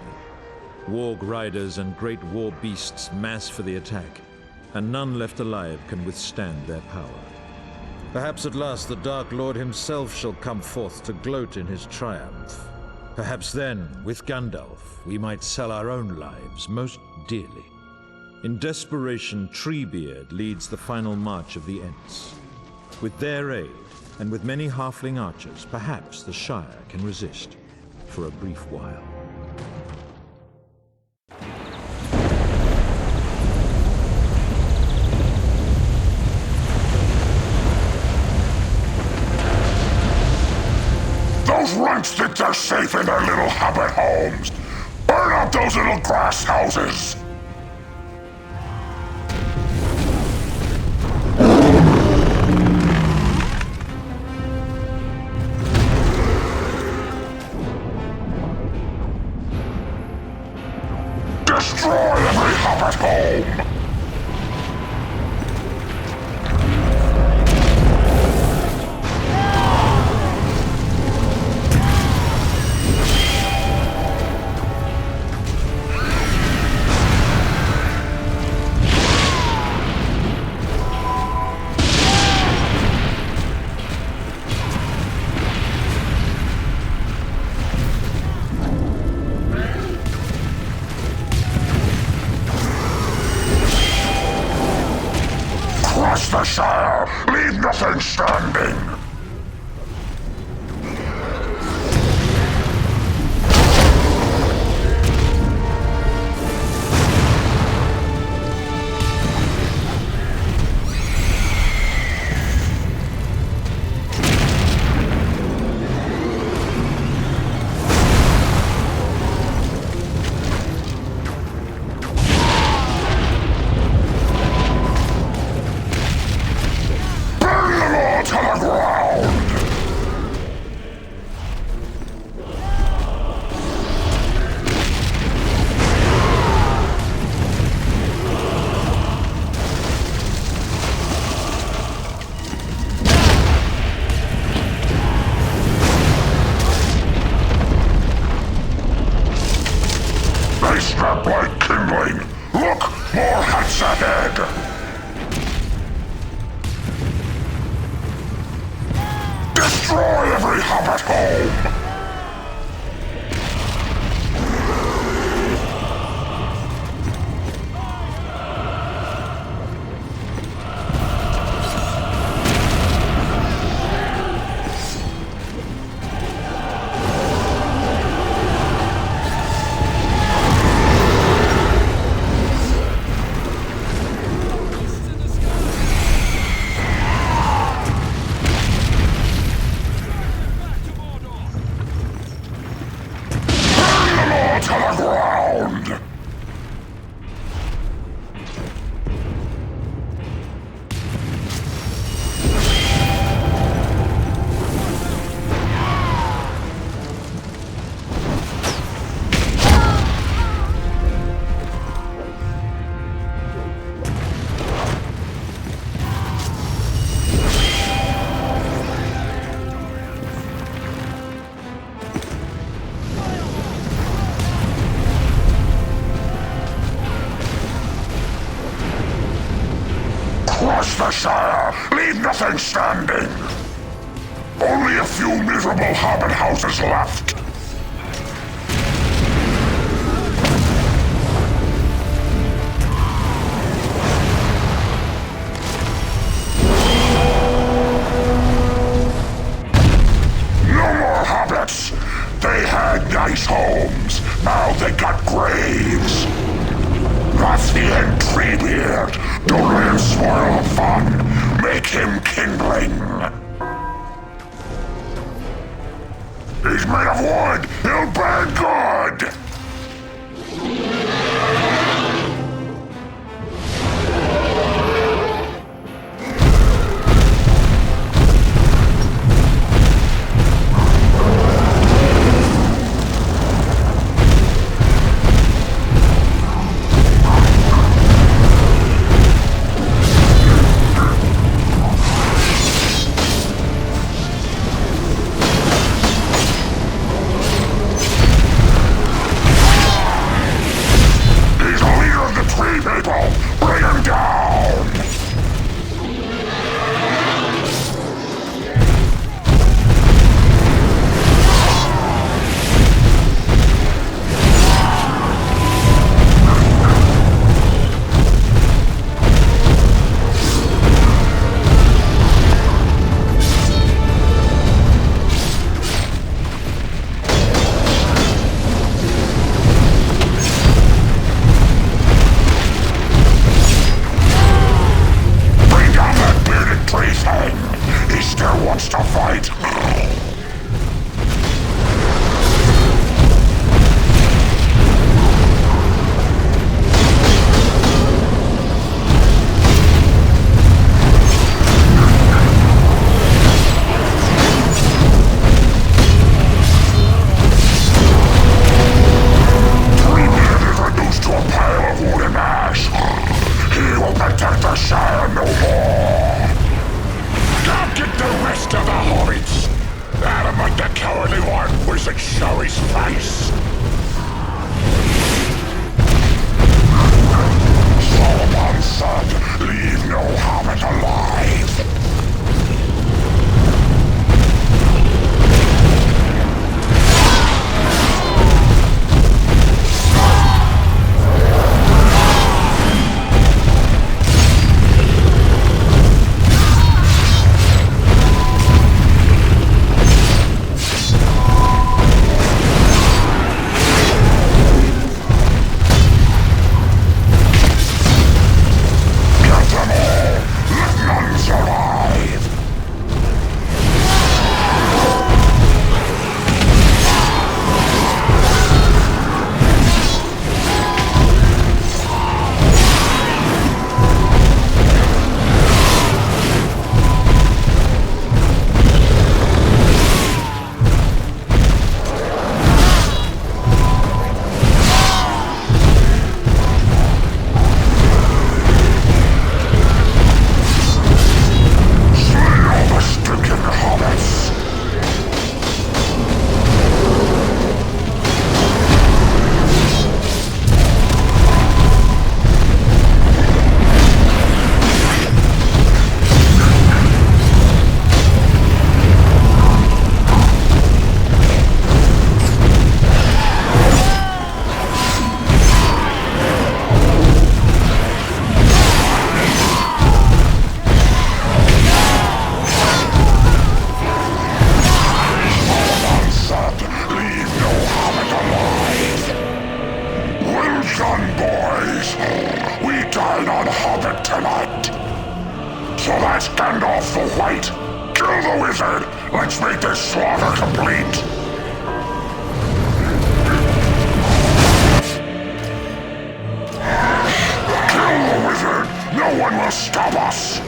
Warg riders and great war beasts mass for the attack, and none left alive can withstand their power. Perhaps at last the Dark Lord himself shall come forth to gloat in his triumph. Perhaps then, with Gandalf, we might sell our own lives most dearly. In desperation, Treebeard leads the final march of the Ents. With their aid, and with many halfling archers, perhaps the Shire can resist for a brief while. Those runts think they're safe in their little hobbit homes! Burn up those little grass houses! Destroy every hobbit home! The Shire! Leave nothing standing! Strap like kindling! Look! More hats ahead! Destroy every hobbit home! The Shire! Leave nothing standing! Only a few miserable hobbit houses left! make him kindling. He's made of wood. He'll burn good. Let's make this slaughter complete! Kill the wizard! No one will stop us!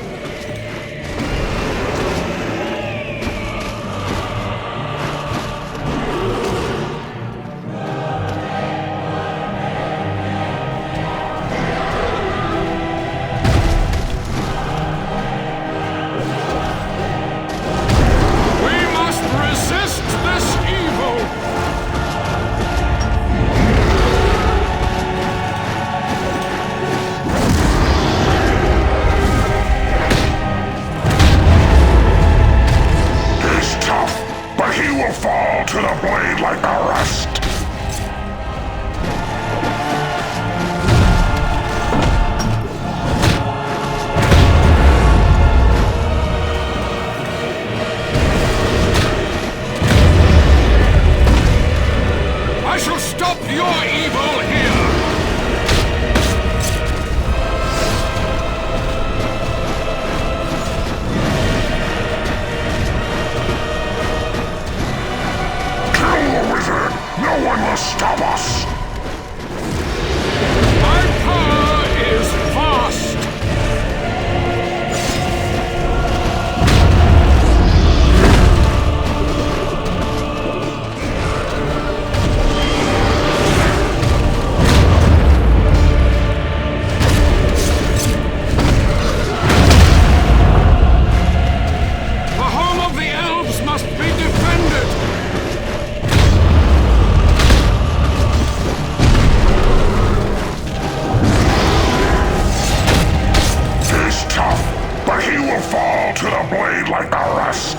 the blade like the rest!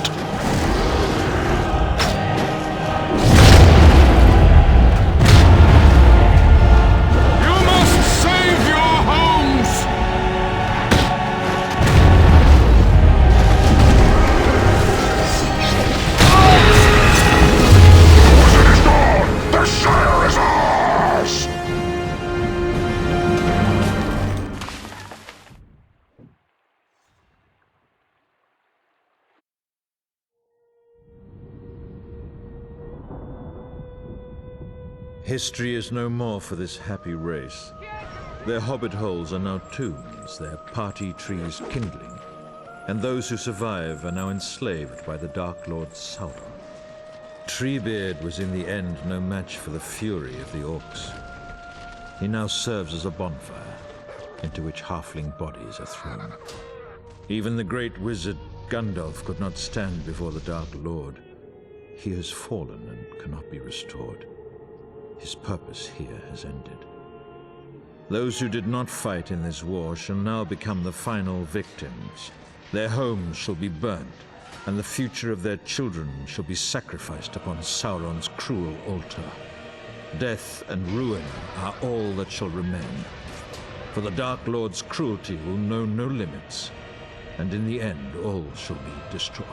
You must save your homes! It is gone! The Shire is ours! History is no more for this happy race. Their hobbit holes are now tombs, their party trees kindling, and those who survive are now enslaved by the Dark Lord Sauron. Treebeard was in the end no match for the fury of the orcs. He now serves as a bonfire, into which halfling bodies are thrown. Even the great wizard Gandalf could not stand before the Dark Lord. He has fallen and cannot be restored. His purpose here has ended. Those who did not fight in this war shall now become the final victims. Their homes shall be burnt, and the future of their children shall be sacrificed upon Sauron's cruel altar. Death and ruin are all that shall remain, for the Dark Lord's cruelty will know no limits, and in the end all shall be destroyed.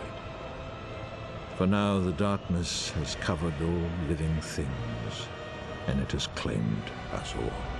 For now the darkness has covered all living things, and it has claimed us all.